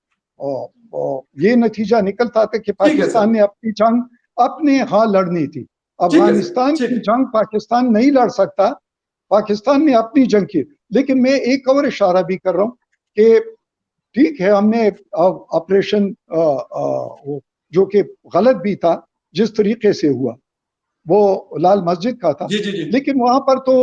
ये नतीजा निकलता था कि पाकिस्तान ने अपनी जंग अपने यहाँ लड़नी थी। अफगानिस्तान की जंग पाकिस्तान नहीं लड़ सकता, पाकिस्तान ने अपनी जंग की। लेकिन मैं एक और इशारा भी कर रहा हूँ कि ठीक है, हमने ऑपरेशन जो कि गलत भी था जिस तरीके से हुआ, वो लाल मस्जिद का था, लेकिन वहां पर तो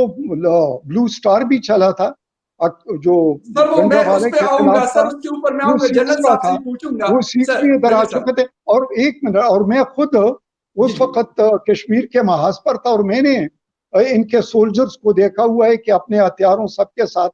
ब्लू स्टार भी चला था जो वाले के खिलाफ था, वो सीक्रेट था, वो सीक्रेट इधर आ चुके थे। और एक मिनट, और मैं खुद उस वक्त कश्मीर के महाज पर था और मैंने इनके सोल्जर्स को देखा हुआ है कि अपने हथियारों सबके साथ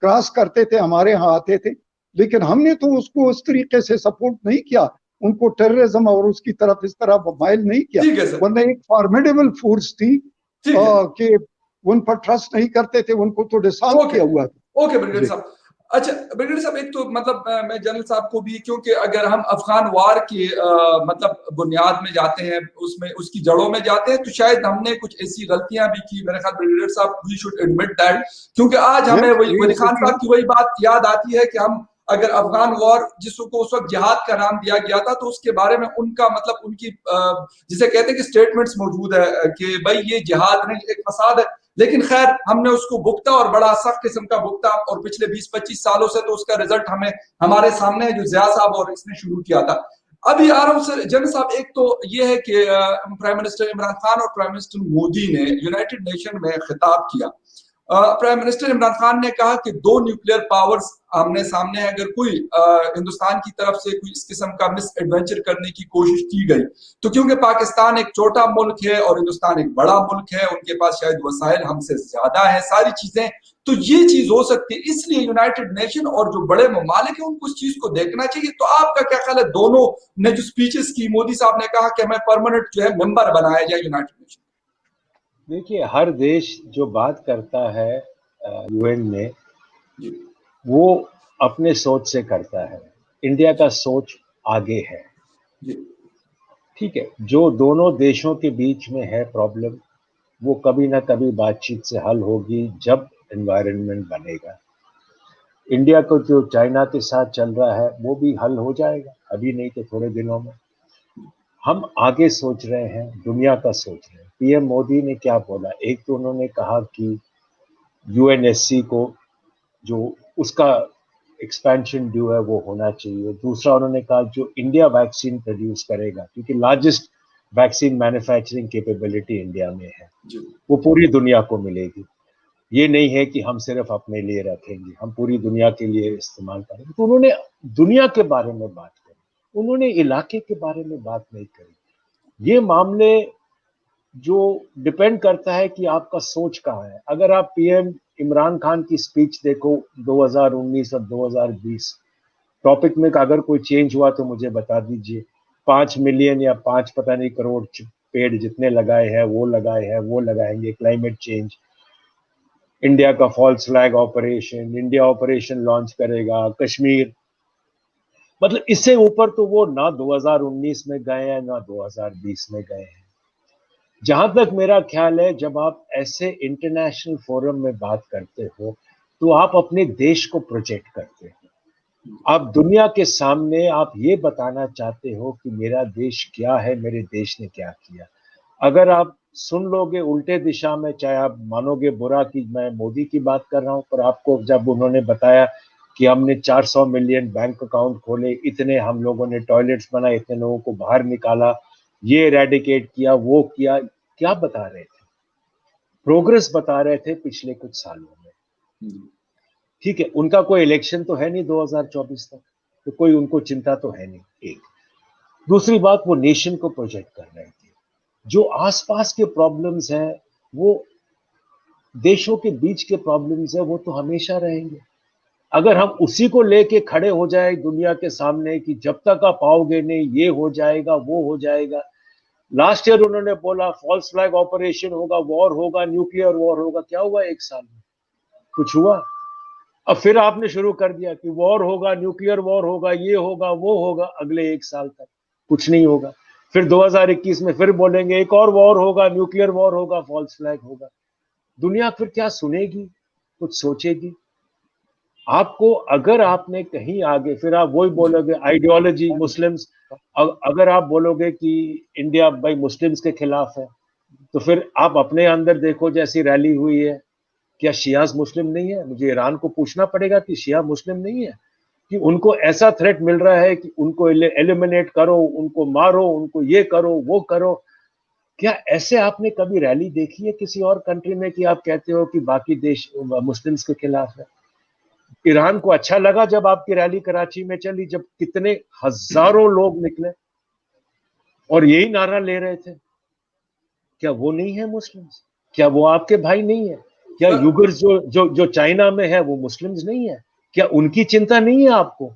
क्रॉस करते थे, हमारे यहाँ आते थे, लेकिन हमने तो उसको उस तरीके से सपोर्ट नहीं किया, उनको टेररिज्म और उसकी तरफ इस तरह माइल नहीं किया। वरना एक फॉर्मिडेबल फोर्स थी कि उन पर ट्रस्ट नहीं करते थे, उनको तो डिसआर्म किया हुआ था। ओके ब्रिगेडियर साहब, अच्छा ब्रिगेडियर साहब, एक तो मतलब मैं जनरल साहब को भी, क्योंकि अगर हम अफगान वार की मतलब बुनियाद में जाते हैं, उसमें उसकी जड़ों में जाते हैं, तो शायद हमने कुछ ऐसी गलतियां भी की। मेरे ख्याल ब्रिगेडियर साहब वी शुड एडमिट दैट, क्योंकि आज हमें वली खान साहब की वही बात याद आती है कि हम अगर अफगान वॉर जिसको उस वक्त जिहाद का नाम दिया गया था, तो उसके बारे में उनका मतलब उनकी जिसे कहते हैं कि स्टेटमेंट्स मौजूद है कि भाई ये जिहाद नहीं, एक फसाद है। लेकिन खैर हमने उसको भुगता और बड़ा सख्त किस्म का भुगता, और पिछले 20-25 सालों से तो उसका रिजल्ट हमें हमारे सामने है, जो जिया साहब और इसने शुरू किया था। अभी आ रहा हूं सर जनरल साहब, एक तो ये है कि प्राइम मिनिस्टर इमरान खान और प्राइम मिनिस्टर मोदी ने यूनाइटेड नेशन में खिताब किया। प्राइम मिनिस्टर इमरान खान ने कहा कि दो न्यूक्लियर पावर्स आमने सामने है, अगर कोई हिंदुस्तान की तरफ से कोई इस किस्म का मिस एडवेंचर करने की कोशिश की गई, तो क्योंकि पाकिस्तान एक छोटा मुल्क है और हिंदुस्तान एक बड़ा मुल्क है, उनके पास शायद वसाइल हमसे ज्यादा है, सारी चीजें, तो ये चीज हो सकती है। इसलिए यूनाइटेड नेशन और जो बड़े ममालिक है उनको उस चीज को देखना चाहिए। तो आपका क्या ख्याल है, दोनों ने जो स्पीचेस की, मोदी साहब ने कहा कि हमें परमानेंट जो है मेंबर बनाया जाए यूनाइटेड नेशन। देखिए, हर देश जो बात करता है यूएन में, वो अपने सोच से करता है। इंडिया का सोच आगे है, ठीक है। जो दोनों देशों के बीच में है प्रॉब्लम, वो कभी ना कभी बातचीत से हल होगी जब एनवायरनमेंट बनेगा। इंडिया को जो चाइना के साथ चल रहा है वो भी हल हो जाएगा, अभी नहीं तो थोड़े दिनों में। हम आगे सोच रहे हैं, दुनिया का सोच रहे हैं। पीएम मोदी ने क्या बोला, एक तो उन्होंने कहा कि यूएनएससी को जो उसका एक्सपेंशन ड्यू है वो होना चाहिए। दूसरा उन्होंने कहा जो इंडिया वैक्सीन प्रोड्यूस करेगा, क्योंकि largest vaccine manufacturing capability India में है, वो पूरी दुनिया को मिलेगी। ये नहीं है कि हम सिर्फ अपने लिए रखेंगे, हम पूरी दुनिया के लिए इस्तेमाल करेंगे। तो उन्होंने दुनिया के बारे में बात करी, उन्होंने इलाके के बारे में बात नहीं करी। ये मामले जो डिपेंड करता है कि आपका सोच कहाँ है। अगर आप पीएम इमरान खान की स्पीच देखो 2019 और 2020 टॉपिक में, अगर कोई चेंज हुआ तो मुझे बता दीजिए। 5 मिलियन या 5 पता नहीं करोड़ पेड़ जितने लगाए हैं वो लगाए हैं, वो लगाएंगे, क्लाइमेट चेंज, इंडिया का false flag operation, India operation launch करेगा, कश्मीर, मतलब इससे ऊपर तो वो ना 2019 में गए हैं ना 2020 में गए हैं। जहां तक मेरा ख्याल है, जब आप ऐसे इंटरनेशनल फोरम में बात करते हो तो आप अपने देश को प्रोजेक्ट करते हो। आप दुनिया के सामने आप ये बताना चाहते हो कि मेरा देश क्या है, मेरे देश ने क्या किया। अगर आप सुन लोगे उल्टे दिशा में, चाहे आप मानोगे बुरा कि मैं मोदी की बात कर रहा हूं, पर आपको जब उन्होंने बताया कि हमने 400 मिलियन बैंक अकाउंट खोले, इतने हम लोगों ने टॉयलेट्स बनाए, इतने लोगों को बाहर निकाला, ये एरेडिकेट किया, वो किया, क्या बता रहे थे? प्रोग्रेस बता रहे थे पिछले कुछ सालों में। ठीक है, उनका कोई इलेक्शन तो है नहीं 2024 तक, तो कोई उनको चिंता तो है नहीं। एक दूसरी बात, वो नेशन को प्रोजेक्ट कर रहे थे। जो आसपास के प्रॉब्लम्स हैं वो देशों के बीच के प्रॉब्लम्स है, वो तो हमेशा रहेंगे। अगर हम उसी को लेके खड़े हो जाए दुनिया के सामने कि जब तक आप आओगे नहीं ये हो जाएगा वो हो जाएगा। लास्ट ईयर उन्होंने बोला फॉल्स फ्लैग ऑपरेशन होगा, वॉर होगा, न्यूक्लियर वॉर होगा। क्या हुआ 1 साल में? कुछ हुआ? अब फिर आपने शुरू कर दिया कि वॉर होगा, न्यूक्लियर वॉर होगा, ये होगा वो होगा। अगले 1 साल तक कुछ नहीं होगा। फिर 2021 में फिर बोलेंगे एक और वॉर होगा, न्यूक्लियर वॉर होगा, फॉल्स फ्लैग होगा। दुनिया फिर क्या सुनेगी, कुछ सोचेगी? आपको अगर आपने कहीं आगे फिर आप वही बोलोगे आइडियोलॉजी मुस्लिम्स। अगर आप बोलोगे कि इंडिया भाई मुस्लिम्स के खिलाफ है, तो फिर आप अपने अंदर देखो जैसी रैली हुई है, क्या शियाज मुस्लिम नहीं है? मुझे ईरान को पूछना पड़ेगा कि शिया मुस्लिम नहीं है, कि उनको ऐसा थ्रेट मिल रहा है कि उनको एलिमिनेट करो, उनको मारो, उनको ये करो वो करो। क्या ऐसे आपने कभी रैली देखी है किसी और कंट्री में कि आप कहते हो कि बाकी देश मुस्लिम्स के खिलाफ है? ईरान को अच्छा लगा जब आपकी रैली कराची में चली, जब कितने हजारों लोग निकले और यही नारा ले रहे थे। क्या वो नहीं है मुस्लिम्स? क्या वो आपके भाई नहीं है? क्या युगर्स जो चाइना में है वो मुस्लिम्स नहीं है? क्या उनकी चिंता नहीं है आपको?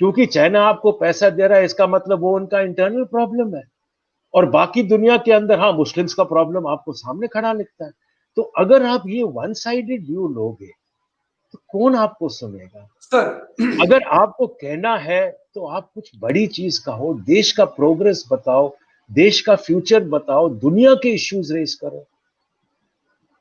क्योंकि चाइना आपको पैसा दे रहा है इसका मतलब वो उनका इंटरनल प्रॉब्लम है, और बाकी दुनिया के अंदर हाँ मुस्लिम्स का प्रॉब्लम आपको सामने खड़ा लिखता है। तो अगर आप ये वन साइडेड व्यू लोगे तो कौन आपको सुनेगा? सर अगर आपको कहना है तो आप कुछ बड़ी चीज कहो, देश का प्रोग्रेस बताओ, देश का फ्यूचर बताओ, दुनिया के इश्यूज रेस करो।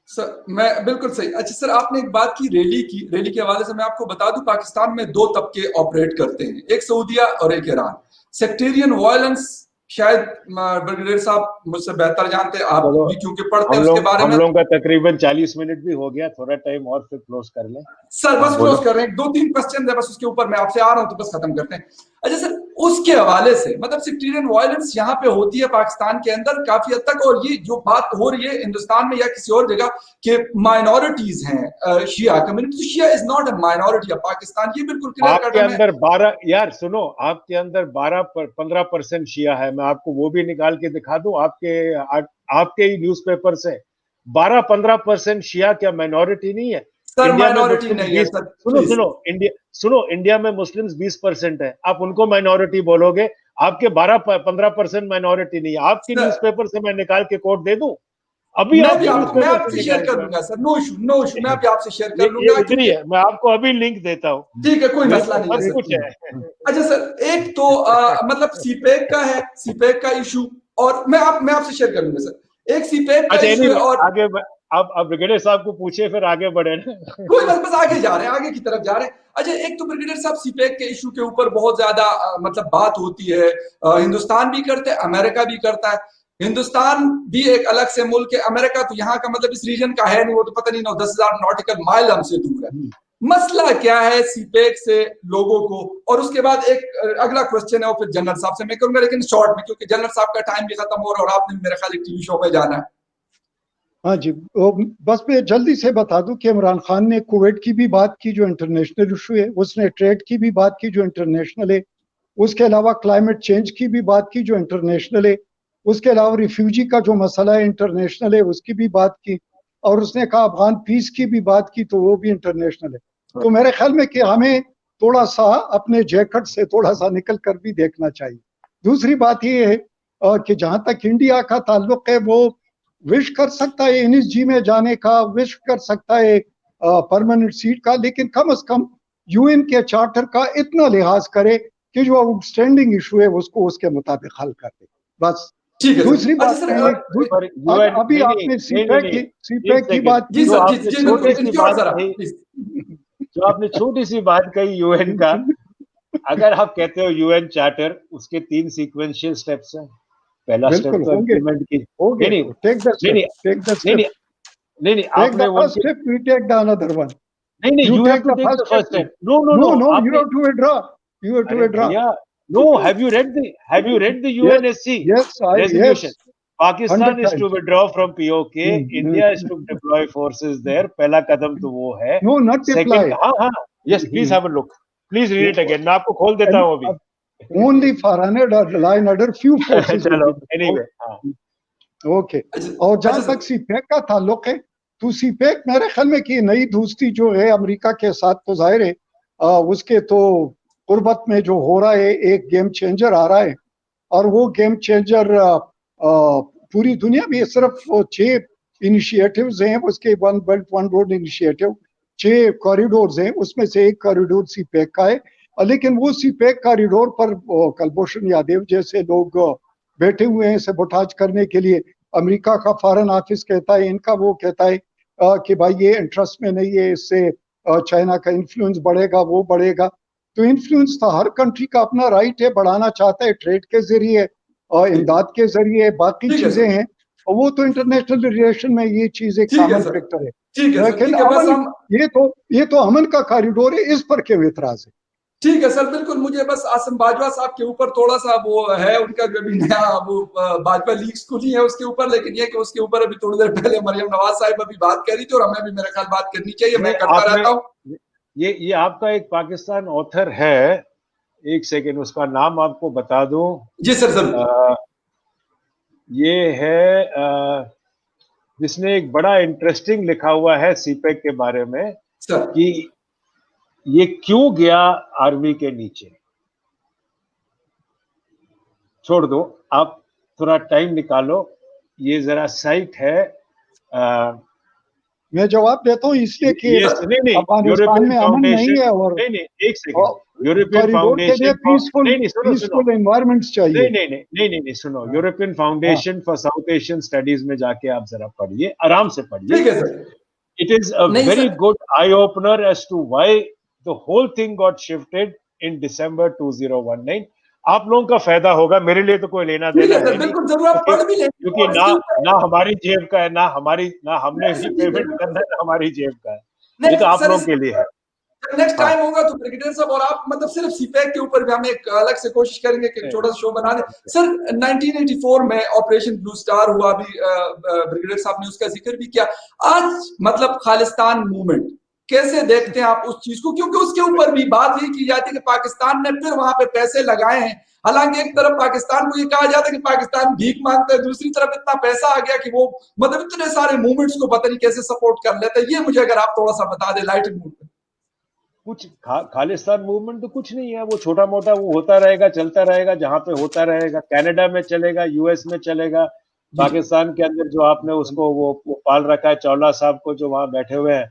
सर मैं बिल्कुल सही। अच्छा सर, आपने एक बात की रैली के हवाले से मैं आपको बता दूं, पाकिस्तान में 2 तबके ऑपरेट करते हैं, एक सऊदिया और एक ईरान। सेक्टेरियन वायलेंस शायद ब्रिगेडियर साहब मुझसे बेहतर जानते हैं, आप भी क्योंकि पढ़ते हैं उसके बारे हम में। लोगों का तकरीबन 40 मिनट भी हो गया, थोड़ा टाइम और फिर क्लोज कर लें। सर बस क्लोज कर रहे हैं, 2-3 क्वेश्चन है बस, उसके ऊपर मैं आपसे आ रहा हूं तो बस खत्म करते हैं। अच्छा सर, उसके हवाले से मतलब सेक्टेरियन वायलेंस यहाँ पे होती है पाकिस्तान के अंदर काफी हद तक, और ये जो बात हो रही है हिंदुस्तान में या किसी और जगह कि माइनॉरिटीज हैं शिया कम्युनिटी, तो Shia is not a minority of Pakistan, ये बिल्कुल क्लियर आपके कट है। अंदर 12 यार सुनो, आपके अंदर 15% शिया है। मैं आपको वो भी निकाल के दिखा दूं, आपके ही न्यूज़पेपर से 12-15% शिया क्या माइनॉरिटी नहीं है? सर इंडिया में माइनॉरिटी मुस्लिम नहीं है 20, सर, प्लीज। इंडिया में मुस्लिम्स 20% है। आप उनको माइनॉरिटी बोलोगे? आपके 12-15% माइनॉरिटी नहीं है। आपके न्यूज़पेपर से मैं निकाल के कोट दे दूं? अभी मैं आपके न्यूज़पेपर से आपसे शेयर निकाल कर के लूंगा sir, no issue no issue, मैं भी आपसे शेयर कर ये लूंगा इधर ही क्योंकि है, मैं आपको अभी लिंक देता हूँ। ठीक है, कोई मेरे मसला पास नहीं है सब सर। कुछ है। अच्छा सर, एक तो मतलब सीपेक का है, सीपेक का इशू, और मैं आपसे शेयर कर लूंगा सर। एक सीपेक का अच्छा इशू है, anyway, और आगे अब ब्रिगेडियर साहब को पूछे फिर आगे बढ़े ना। कोई बस आगे जा रहे हैं, आगे की तरफ जा रहे हैं। अच्छा, एक तो ब्रिगेडियर साहब सीपेक के इशू के ऊपर बहुत ज्यादा मतलब बात होती है, हिंदुस्तान भी करते हैं, अमेरिका भी करता है। हिंदुस्तान भी एक अलग से मुल्क है, अमेरिका तो यहाँ का मतलब इस रीजन का है नहीं, वो तो पता नहीं 10,000 नॉटिकल माइल हमसे दूर है। मसला क्या है सीपेक से लोगों को? और उसके बाद एक अगला क्वेश्चन है और फिर जनरल साहब से मैं करूंगा, लेकिन शॉर्ट में, क्योंकि जनरल साहब का टाइम भी खत्म हो रहा है और आपने मेरे ख्याल एक टीवी शो पे जाना है। हाँ जी, बस मैं जल्दी से बता दूं कि इमरान खान ने कुवैत की भी बात की जो इंटरनेशनल इशू है, उसने ट्रेड की भी बात की जो इंटरनेशनल है, उसके अलावा क्लाइमेट चेंज की भी बात की जो इंटरनेशनल है, उसके अलावा रिफ्यूजी का जो मसला है इंटरनेशनल है उसकी भी बात की, और उसने कहा अफगान पीस की भी बात की तो वो भी इंटरनेशनल है। तो मेरे ख्याल में कि हमें थोड़ा सा अपने जैकेट से थोड़ा सा निकल कर भी देखना चाहिए। दूसरी बात ये है कि जहां तक इंडिया का ताल्लुक है, वो विश कर सकता है एनएसजी में जाने का, विश कर सकता है परमानेंट सीट का, लेकिन कम से कम यूएन के चार्टर का इतना लिहाज करे कि जो आउटस्टैंडिंग इशू है उसको उसके मुताबिक हल कर दे। बस। ठीक है दूसरी सर। अच्छा बात सर कहेंगे, पर यूएन अभी नहीं नहीं आपने नहीं नहीं नहीं सीपैक एक की सेकंड, बात जी की। जो सर, आपने जी छोटी बिल्कुल सी इंश्योर बात सर, कही, प्लीज। जो आपने छोटी सी बात कही यूएन का, अगर आप कहते हो यूएन चार्टर, उसके 3 सीक्वेंशियल स्टेप्स हैं। पहला स्टेप बिल्कुल तो होंगे, इम्प्लीमेंट की होंगे। नहीं नहीं टेक द नहीं स्टेप, नहीं टेक द नहीं स्टेप, नहीं नहीं नहीं टेक द आपने वो फर्स्ट उनके step, we take the another one. नहीं नहीं You you have take to the take the first first step. Step. No no no No, no, you आपने have to withdraw. You have to अरे withdraw. भैया, no have you read the Yes, UNSC yes, resolution? yes, Pakistan 100 is to times. Withdraw from PoK, India is to Mm. Deploy forces there. पहला कदम तो वो है। No, not second, deploy. हाँ हाँ, yes please have a look, please read it again, मैं आपको खोल देता And हूँ अभी। only for another line, other few forces will चलो be deployed. एनीवे हाँ, ओके। और जहां अच्छा तक सीपैक का ताल्लुक है, तो सीपैक मेरे ख्याल में कि नई दोस्ती जो है अमेरिका के साथ, तो जाहिर है उसके तो कुर्बत में जो हो रहा है एक गेम चेंजर आ रहा है। और वो गेम चेंजर पूरी दुनिया में सिर्फ 6 इनिशिएटिव्स हैं उसके, one belt one road initiative, 6 corridors हैं, उसमें से एक कॉरिडोर सीपैक का है। लेकिन वो सीपैक कॉरिडोर पर कुलभूषण यादव जैसे लोग बैठे हुए हैं सबोटाज करने के लिए। अमेरिका का फॉरेन ऑफिस कहता है, इनका वो कहता है कि भाई ये इंटरेस्ट में नहीं है, इससे चाइना का इन्फ्लुएंस बढ़ेगा, वो बढ़ेगा। तो इन्फ्लुएंस था, हर कंट्री का अपना राइट है, बढ़ाना चाहता है ट्रेड के जरिए और इमदाद के जरिए, बाकी ठीक है चीजें सर, हैं। और वो तो इंटरनेशनल रिलेशन में ये चीज एक ठीक है कॉमन सर, फैक्टर है। ठीक है सर, लेकिन ठीक है, बस अमन, हम ये तो अमन का कॉरिडोर है, इस पर क्यों एतराज है? ठीक है सर, बिल्कुल। मुझे बस आसिम बाजवा साहब के ऊपर थोड़ा सा वो है, उनका जो भी नया वो बाजवा लीग्स खुली है उसके ऊपर, लेकिन ये कि उसके ऊपर अभी थोड़ी देर पहले मरियम नवाज साहिब अभी बात करी थी और हमें भी मेरा ख्याल बात करनी चाहिए, मैं नहीं, करता आपने रहता हूँ। ये आपका एक पाकिस्तान ऑथर है, एक सेकेंड उसका नाम आपको बता दूं। जी सर, जरूर। अ, ये है जिसने एक बड़ा इंटरेस्टिंग लिखा हुआ है सीपेक के बारे में सर कि ये क्यों गया आर्मी के नीचे। छोड़ दो, आप थोड़ा टाइम निकालो, ये जरा साइट है। अ, मैं जवाब देता हूँ इसलिए कि ये नहीं नहीं, अफगानिस्तान यूरोपियन में अमन नहीं फाउंडेशन, है और नहीं नहीं, एक सेकेंड, यूरोपियन कॉरिडोर के लिए फाउंडेशन फॉर, पीसफुल नहीं नहीं, सुनो सुनो, पीसफुल एनवायरमेंट्स नहीं चाहिए। नहीं नहीं नहीं नहीं नहीं, सुनो, हाँ, यूरोपियन हाँ, foundation for south Asian studies में जाके आप जरा पढ़िए, आराम से पढ़िए। ठीक है सर। It is a नहीं very sir, good eye opener as to why the whole thing got shifted in December 2019। आप लोगों का फायदा होगा, मेरे लिए तो कोई लेना ठीक देना है सर, है नहीं, बिल्कुल जरूर, आप क्योंकि पढ़ भी लेंगे क्योंकि और ना इसके ऊपर ना हमारी जेब का है, ना हमने ही जी पेमेंट बिल्कुल। करना है, ना हमारी जेब का है। ये तो नहीं आप सर, लोगों के लिए है। नेक्स्ट हाँ, टाइम होगा तो ब्रिगेडियर साहब और आप मतलब सिर्फ सीपैक के ऊपर भी हम एक अलग से कोशिश करेंगे कि एक छोटा सा शो बना दें। सर 1984 में ऑपरेशन ब्लू स्टार हुआ, भी ब्रिगेडियर साहब ने उसका जिक्र भी किया। आज मतलब खालिस्तान मूवमेंट कैसे देखते हैं आप उस चीज को, क्योंकि उसके ऊपर भी बात ये की जाती है कि पाकिस्तान ने फिर वहां पे पैसे लगाए हैं। हालांकि एक तरफ पाकिस्तान को ये कहा जाता है कि पाकिस्तान भीख मांगता है, दूसरी तरफ इतना पैसा आ गया कि वो मतलब इतने सारे मूवमेंट्स को पता नहीं कैसे सपोर्ट कर लेते हैं। ये मुझे अगर आप थोड़ा सा बता दें लाइटिंग मूड में। कुछ खालिस्तान मूवमेंट तो कुछ नहीं है, वो छोटा मोटा वो होता रहेगा, चलता रहेगा, जहां पे होता रहेगा, कनाडा में चलेगा, यूएस में चलेगा। जी पाकिस्तान के अंदर जो आपने उसको वो पाल रखा है चावला साहब को, जो वहां बैठे हुए हैं,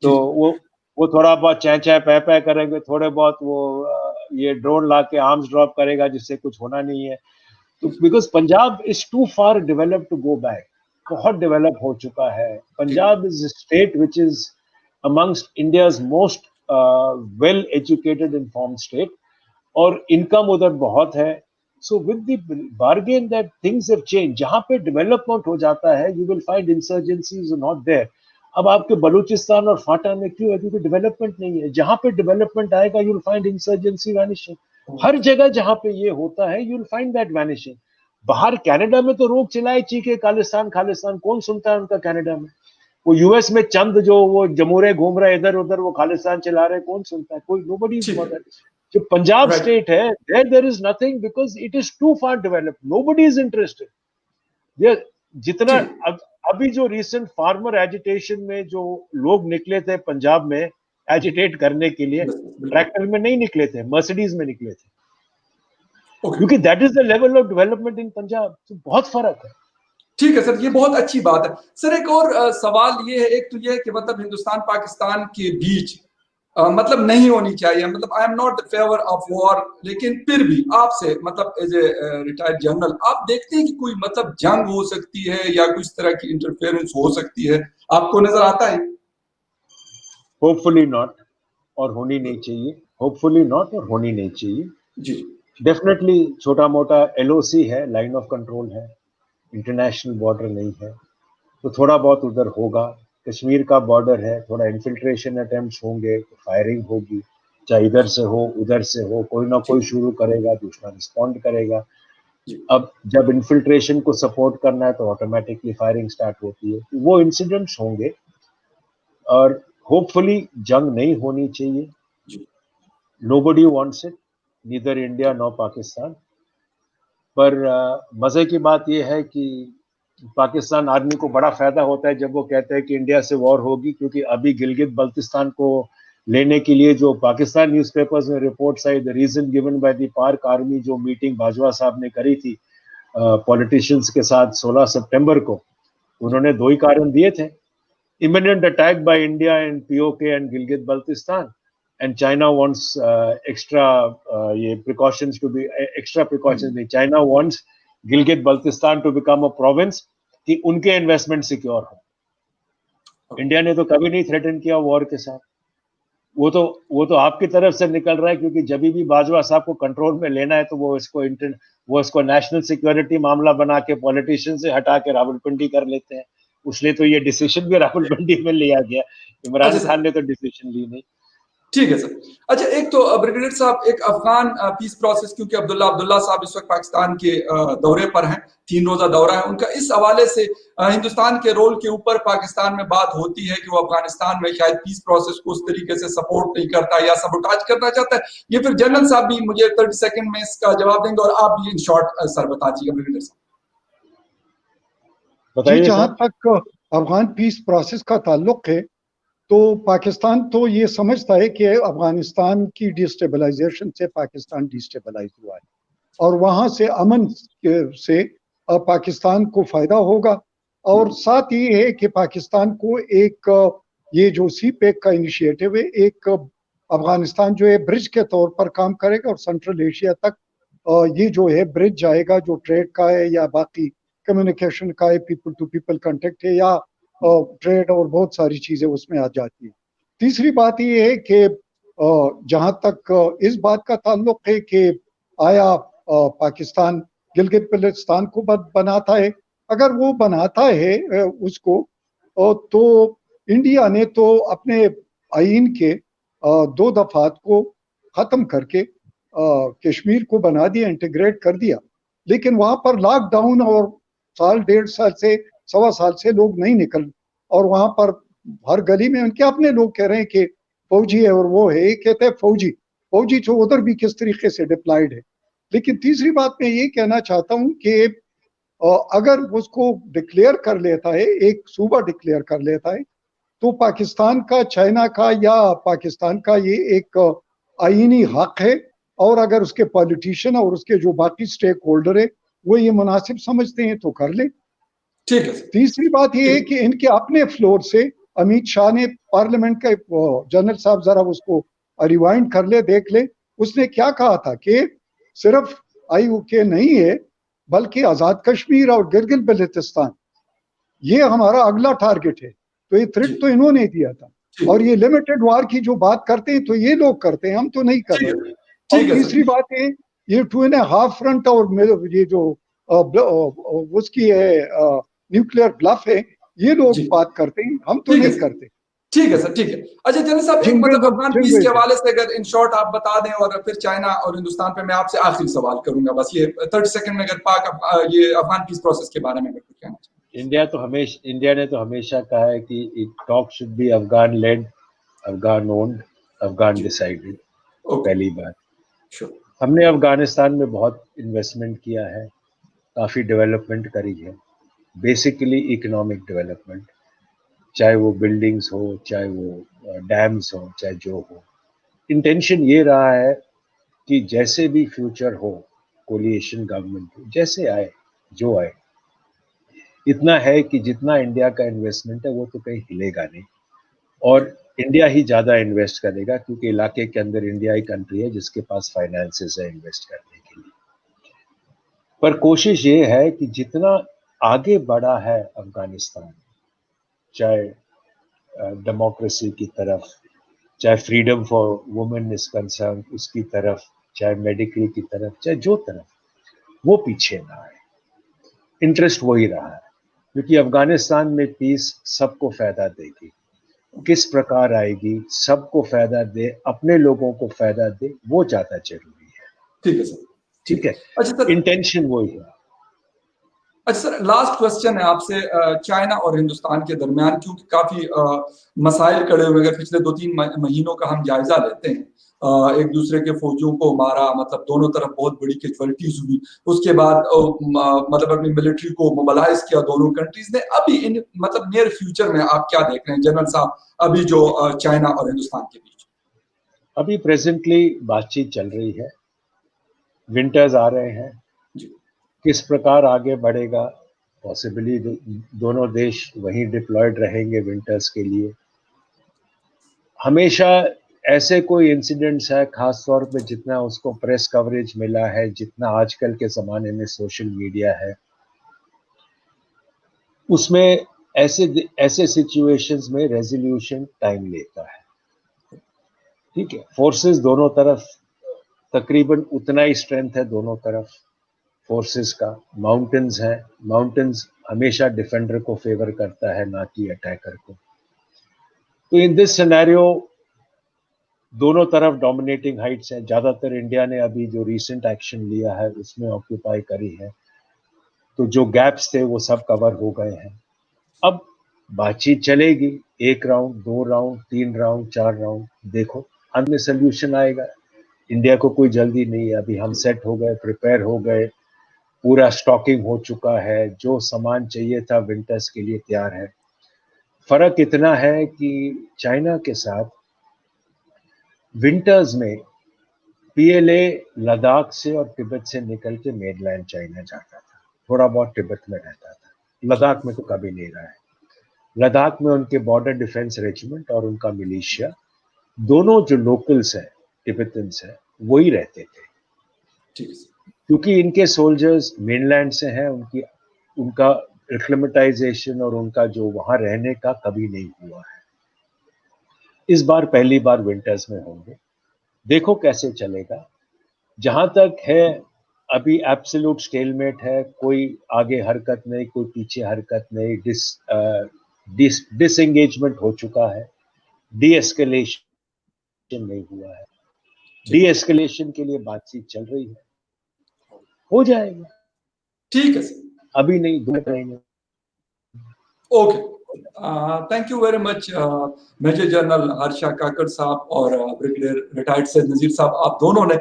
जी तो वो थोड़ा बहुत चै चै पै पै करेंगे, थोड़े बहुत वो ये ड्रोन ला के आर्म्स ड्रॉप करेगा, जिससे कुछ होना नहीं है। तो because Punjab is too far develop to go back, बहुत डेवलप हो चुका है ठीक। Punjab. Is state which is amongst India's most well educated informed state, और इनकम उधर बहुत है। So with the bargain that things have change, जहां पे डेवलपमेंट हो जाता है you will find insurgencies not there. अब आपके बलूचिस्तान और फाटा में क्यों है? क्योंकि डेवलपमेंट नहीं है। जहां पे डेवलपमेंट आएगा you will find insurgency vanishing. हर जगह जहां पे ये होता है you will find that vanishing. बाहर कनाडा में तो रोग चिल्लाए चीखे खालिस्तान खालिस्तान, कौन सुनता है उनका कनाडा में? वो यूएस में चंद जो वो जमूरे घूम रहे इधर उधर, वो खालिस्तान चला रहे, कौन सुनता है? कोई, नोबडी इज ठीक है। बॉदर्ड। जो पंजाब राइट। स्टेट है, there is nothing, because it is too far developed, nobody is interested. जितना ठीक। अभी जो रिसेंट फार्मर एजिटेशन में जो लोग निकले थे पंजाब में एजिटेट करने के लिए, यस बिल्कुल। ट्रैक्टर में नहीं निकले थे, मर्सिडीज में निकले थे, ओके। क्योंकि that is the level of development in Punjab. तो बहुत फर्क है। ठीक है सर, ये बहुत अच्छी बात है। सर एक और सवाल ये है, एक तो ये है कि मतलब हिंदुस्तान पाकिस्तान के बीच मतलब नहीं होनी चाहिए, मतलब I am not favour of war, लेकिन फिर भी आपसे मतलब एज ए रिटायर्ड जनरल आप देखते हैं कि कोई मतलब जंग हो सकती है या कुछ तरह की इंटरफेरेंस हो सकती है, आपको नजर आता है? होपफुली नॉट, और होनी नहीं चाहिए। होपफुली नॉट और होनी नहीं चाहिए। जी डेफिनेटली छोटा मोटा एलओसी है, लाइन ऑफ कंट्रोल है, इंटरनेशनल बॉर्डर नहीं है, तो थोड़ा बहुत उधर होगा। कश्मीर का बॉर्डर है, थोड़ा इन्फिल्ट्रेशन अटेम्प्ट्स होंगे, फायरिंग होगी, चाहे इधर से हो उधर से हो, कोई ना कोई ठीक। शुरू करेगा, दूसरा रिस्पॉन्ड करेगा। जी अब जब इन्फिल्ट्रेशन को सपोर्ट करना है तो ऑटोमेटिकली फायरिंग स्टार्ट होती है, तो वो इंसिडेंट्स होंगे। और होपफुली जंग नहीं होनी चाहिए। जी nobody wants it, neither India nor Pakistan. पर मजे की बात यह है कि पाकिस्तान आर्मी को बड़ा फायदा होता है जब वो कहते हैं कि इंडिया से वॉर होगी, क्योंकि अभी गिलगित बल्तिस्तान को लेने के लिए जो पाकिस्तान न्यूज़पेपर्स में रिपोर्ट्स आई, the reason given by the Pak army, जो मीटिंग बाजवा साहब ने करी थी पॉलिटिशियंस के साथ 16 सितंबर को, उन्होंने दो ही कारण दिए थे: imminent attack by India and POK and Gilgit Baltistan, and China wants ये precautions to be extra precautions नहीं, China wants Gilgit Baltistan to become a province कि उनके इन्वेस्टमेंट सिक्योर हो। इंडिया ने तो कभी नहीं थ्रेटन किया वॉर के साथ। वो तो आपकी तरफ से निकल रहा है, क्योंकि जब भी बाजवा साहब को कंट्रोल में लेना है तो वो इसको नेशनल सिक्योरिटी मामला बना के पॉलिटिशियन से हटा के रावलपिंडी कर लेते हैं। उसलिए तो ये डिसीजन भी रावलपिंडी में लिया गया, इमरान खान ने तो डिसीजन ली नहीं। ठीक है सर। अच्छा, एक तो ब्रिगेडियर साहब, एक अफगान पीस प्रोसेस, क्योंकि अब्दुल्ला साहब इस वक्त पाकिस्तान के दौरे पर हैं, 3 रोजा दौरा है उनका, इस हवाले से हिंदुस्तान के रोल के ऊपर पाकिस्तान में बात होती है कि वो अफगानिस्तान में शायद पीस प्रोसेस को उस तरीके से सपोर्ट नहीं करता या सबोटाज करना चाहता है। ये फिर जनरल साहब भी मुझे 30 सेकंड में इसका जवाब देंगे, और आप भी इन शॉर्ट सर बता दीजिएगा ब्रिगेडियर साहब। जी, जहां तक अफगान पीस प्रोसेस का ताल्लुक है, तो पाकिस्तान तो ये समझता है कि अफगानिस्तान की डिस्टेबलाइजेशन से पाकिस्तान डिस्टेबलाइज हुआ है और वहां से अमन से पाकिस्तान को फायदा होगा। और साथ ही है कि पाकिस्तान को एक ये जो सी पैक का इनिशिएटिव है, एक अफगानिस्तान जो है ब्रिज के तौर पर काम करेगा और सेंट्रल एशिया तक ये जो है ब्रिज जाएगा, जो ट्रेड का है या बाकी कम्युनिकेशन का है, पीपल टू पीपल कांटेक्ट है या ट्रेड और बहुत सारी चीजें उसमें आ जाती है। तीसरी बात ये है कि जहां तक इस बात का ताल्लुक है कि आया पाकिस्तान गिलगित बल्तिस्तान को बनाता है, अगर वो बनाता है उसको, तो इंडिया ने तो अपने आईन के 2 दफात को खत्म करके कश्मीर को बना दिया, इंटीग्रेट कर दिया, लेकिन वहां पर लॉकडाउन और साल 1.5 साल से 1.25 साल से लोग नहीं निकल, और वहां पर हर गली में उनके अपने लोग कह रहे हैं कि फौजी है, और वो है कहते हैं फौजी तो उधर भी किस तरीके से डिप्लॉयड है। लेकिन तीसरी बात मैं ये कहना चाहता हूं कि अगर उसको डिक्लेयर कर लेता है, एक सूबा डिक्लेयर कर लेता है, तो पाकिस्तान का, चाइना का या पाकिस्तान का ये एक आईनी हक है, और अगर उसके पॉलिटिशियन और उसके जो बाकी स्टेक होल्डर है वो ये मुनासिब समझते हैं तो कर ले। ठीक है। तीसरी बात ये है कि इनके अपने फ्लोर से अमित शाह ने पार्लियामेंट का, जनरल साहब जरा उसको रिवाइंड कर ले, देख ले, उसने क्या कहा था कि सिर्फ IUK नहीं है बल्कि आजाद कश्मीर और गिलगित बल्तिस्तान ये हमारा अगला टारगेट है। तो ये थ्रेट तो इन्होंने दिया था, और ये लिमिटेड वार की जो बात करते हैं तो ये लोग करते हैं, हम तो नहीं कर रहे। और तीसरी बात है ये 2.5 फ्रंट और ये जो उसकी है न्यूक्लियर ब्लफ है, ये लोग बात करते हैं, हम तो नहीं करते। ठीक है सर, ठीक है। अच्छा जनरल साहब, एक मतलब अफगान पीस के हवाले से अगर इन शॉर्ट आप बता दें, और फिर चाइना और हिंदुस्तान पे मैं आपसे आखिरी सवाल करूंगा, बस ये 30 सेकंड में, अगर पाक ये अफगान पीस प्रोसेस के बारे में कुछ कहना चाहिए। इंडिया ने तो हमेशा कहा है कि talk should be Afghan led, Afghan owned, Afghan decided. पहली बात, हमने अफगानिस्तान में बहुत इन्वेस्टमेंट किया है, काफी डेवलपमेंट करी है, बेसिकली इकोनॉमिक डेवलपमेंट, चाहे वो बिल्डिंग्स हो, चाहे वो डैम्स हो, चाहे जो हो। इंटेंशन ये रहा है कि जैसे भी फ्यूचर हो, कोलिएशन गवर्नमेंट जैसे आए, जो आए, इतना है कि जितना इंडिया का इन्वेस्टमेंट है वो तो कहीं हिलेगा नहीं, और इंडिया ही ज़्यादा इन्वेस्ट करेगा, क्योंकि इलाके के अंदर इंडिया ही कंट्री है जिसके पास फाइनेंसेस है इन्वेस्ट करने के लिए। पर कोशिश ये है कि जितना आगे बढ़ा है अफगानिस्तान, चाहे डेमोक्रेसी की तरफ, चाहे freedom for women is concern उसकी तरफ, चाहे मेडिकल की तरफ, चाहे जो तरफ, वो पीछे ना आए। इंटरेस्ट वही रहा है, क्योंकि अफगानिस्तान में पीस सबको फायदा देगी। किस प्रकार आएगी, सबको फायदा दे, अपने लोगों को फायदा दे, वो ज्यादा जरूरी है। ठीक है सर, ठीक है। अच्छा सर, इंटेंशन वही है। अच्छा सर, लास्ट क्वेश्चन है आपसे चाइना और हिंदुस्तान के दरमियान, क्योंकि काफी मसाइल खड़े हुए हैं। पिछले 2-3 महीनों का हम जायजा लेते हैं, एक दूसरे के फौजियों को मारा, मतलब दोनों तरफ बहुत बड़ी कैजुअलिटीज हुई। उसके बाद मतलब अपनी मिलिट्री को मोबिलाइज किया दोनों कंट्रीज ने। अभी इन मतलब नियर फ्यूचर में आप क्या देख रहे हैं जनरल साहब, अभी जो चाइना और हिंदुस्तान के बीच? अभी प्रेजेंटली बातचीत चल रही है, विंटर्स आ रहे हैं, किस प्रकार आगे बढ़ेगा, पॉसिबली दोनों देश वहीं डिप्लॉयड रहेंगे विंटर्स के लिए। हमेशा ऐसे कोई इंसिडेंट्स है, खास तौर पे जितना उसको प्रेस कवरेज मिला है, जितना आजकल के ज़माने में सोशल मीडिया है, उसमें ऐसे सिचुएशंस में रेजोल्यूशन टाइम लेता है। ठीक है, फोर्सेस दोनों तरफ तकरीबन उतना ही स्ट्रेंथ है दोनों तरफ फोर्सेस का। माउंटेन्स है, माउंटेन्स हमेशा डिफेंडर को फेवर करता है, ना कि अटैकर को। तो इन दिस सिनेरियो दोनों तरफ डोमिनेटिंग हाइट्स हैं। ज्यादातर इंडिया ने अभी जो रीसेंट एक्शन लिया है उसमें ऑक्यूपाई करी है, तो जो गैप्स थे वो सब कवर हो गए हैं। अब बातचीत चलेगी, 1 राउंड, 2 राउंड, 3 राउंड, 4 राउंड, देखो अंत में सोल्यूशन आएगा। इंडिया को कोई जल्दी नहीं है, अभी हम सेट हो गए, प्रिपेयर हो गए, पूरा स्टॉकिंग हो चुका है, जो सामान चाहिए था विंटर्स के लिए तैयार है। फर्क इतना है कि चाइना के साथ विंटर्स में पीएलए लद्दाख से और तिब्बत से निकल के मेनलैंड चाइना जाता था, थोड़ा बहुत तिब्बत में रहता था, लद्दाख में तो कभी नहीं रहा है। लद्दाख में उनके बॉर्डर डिफेंस रेजिमेंट और उनका मिलिशिया, दोनों जो लोकल्स हैं तिब्बतन्स हैं, वही रहते थे। क्योंकि इनके सोल्जर्स मेनलैंड से हैं, उनका एक्लिमेटाइजेशन और उनका जो वहां रहने का कभी नहीं हुआ है। इस बार पहली बार विंटर्स में होंगे, देखो कैसे चलेगा। जहां तक है अभी एब्सोल्यूट स्टेलमेट है, कोई आगे हरकत नहीं, कोई पीछे हरकत नहीं, डिसएंगेजमेंट हो चुका है, डी एस्केलेशन नहीं हुआ है। डी एस्केलेशन के लिए बातचीत चल रही है, हो जाएगा। ठीक है सर, अभी नहीं, दूर रहेंगे। Okay, thank you very much major general Harsha Kakar साहब और ब्रिगेडियर रिटायर्ड सैयद नजीर साहब, आप दोनों ने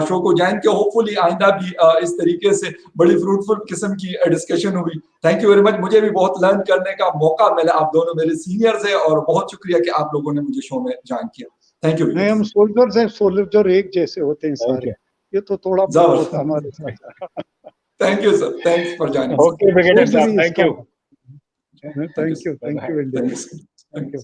शो को ज्वाइन किया। होपफुली आइंदा भी इस तरीके से बड़ी फ्रूटफुल किस्म की डिस्कशन हुई। थैंक यू वेरी मच, मुझे भी बहुत लर्न करने का मौका मिला। आप दोनों मेरे सीनियर्स हैं और बहुत शुक्रिया कि आप लोगों ने मुझे शो में ज्वाइन किया। Thank you. नहीं, हम सोल्जर्स हैं, सोल्जर एक जैसे होते हैं सारे, ये तो थोड़ा बहुत होता है हमारे साथ। Thank you sir, thanks for joining. Okay brigadier साहब, thank you. Thank you, thank you, thank you.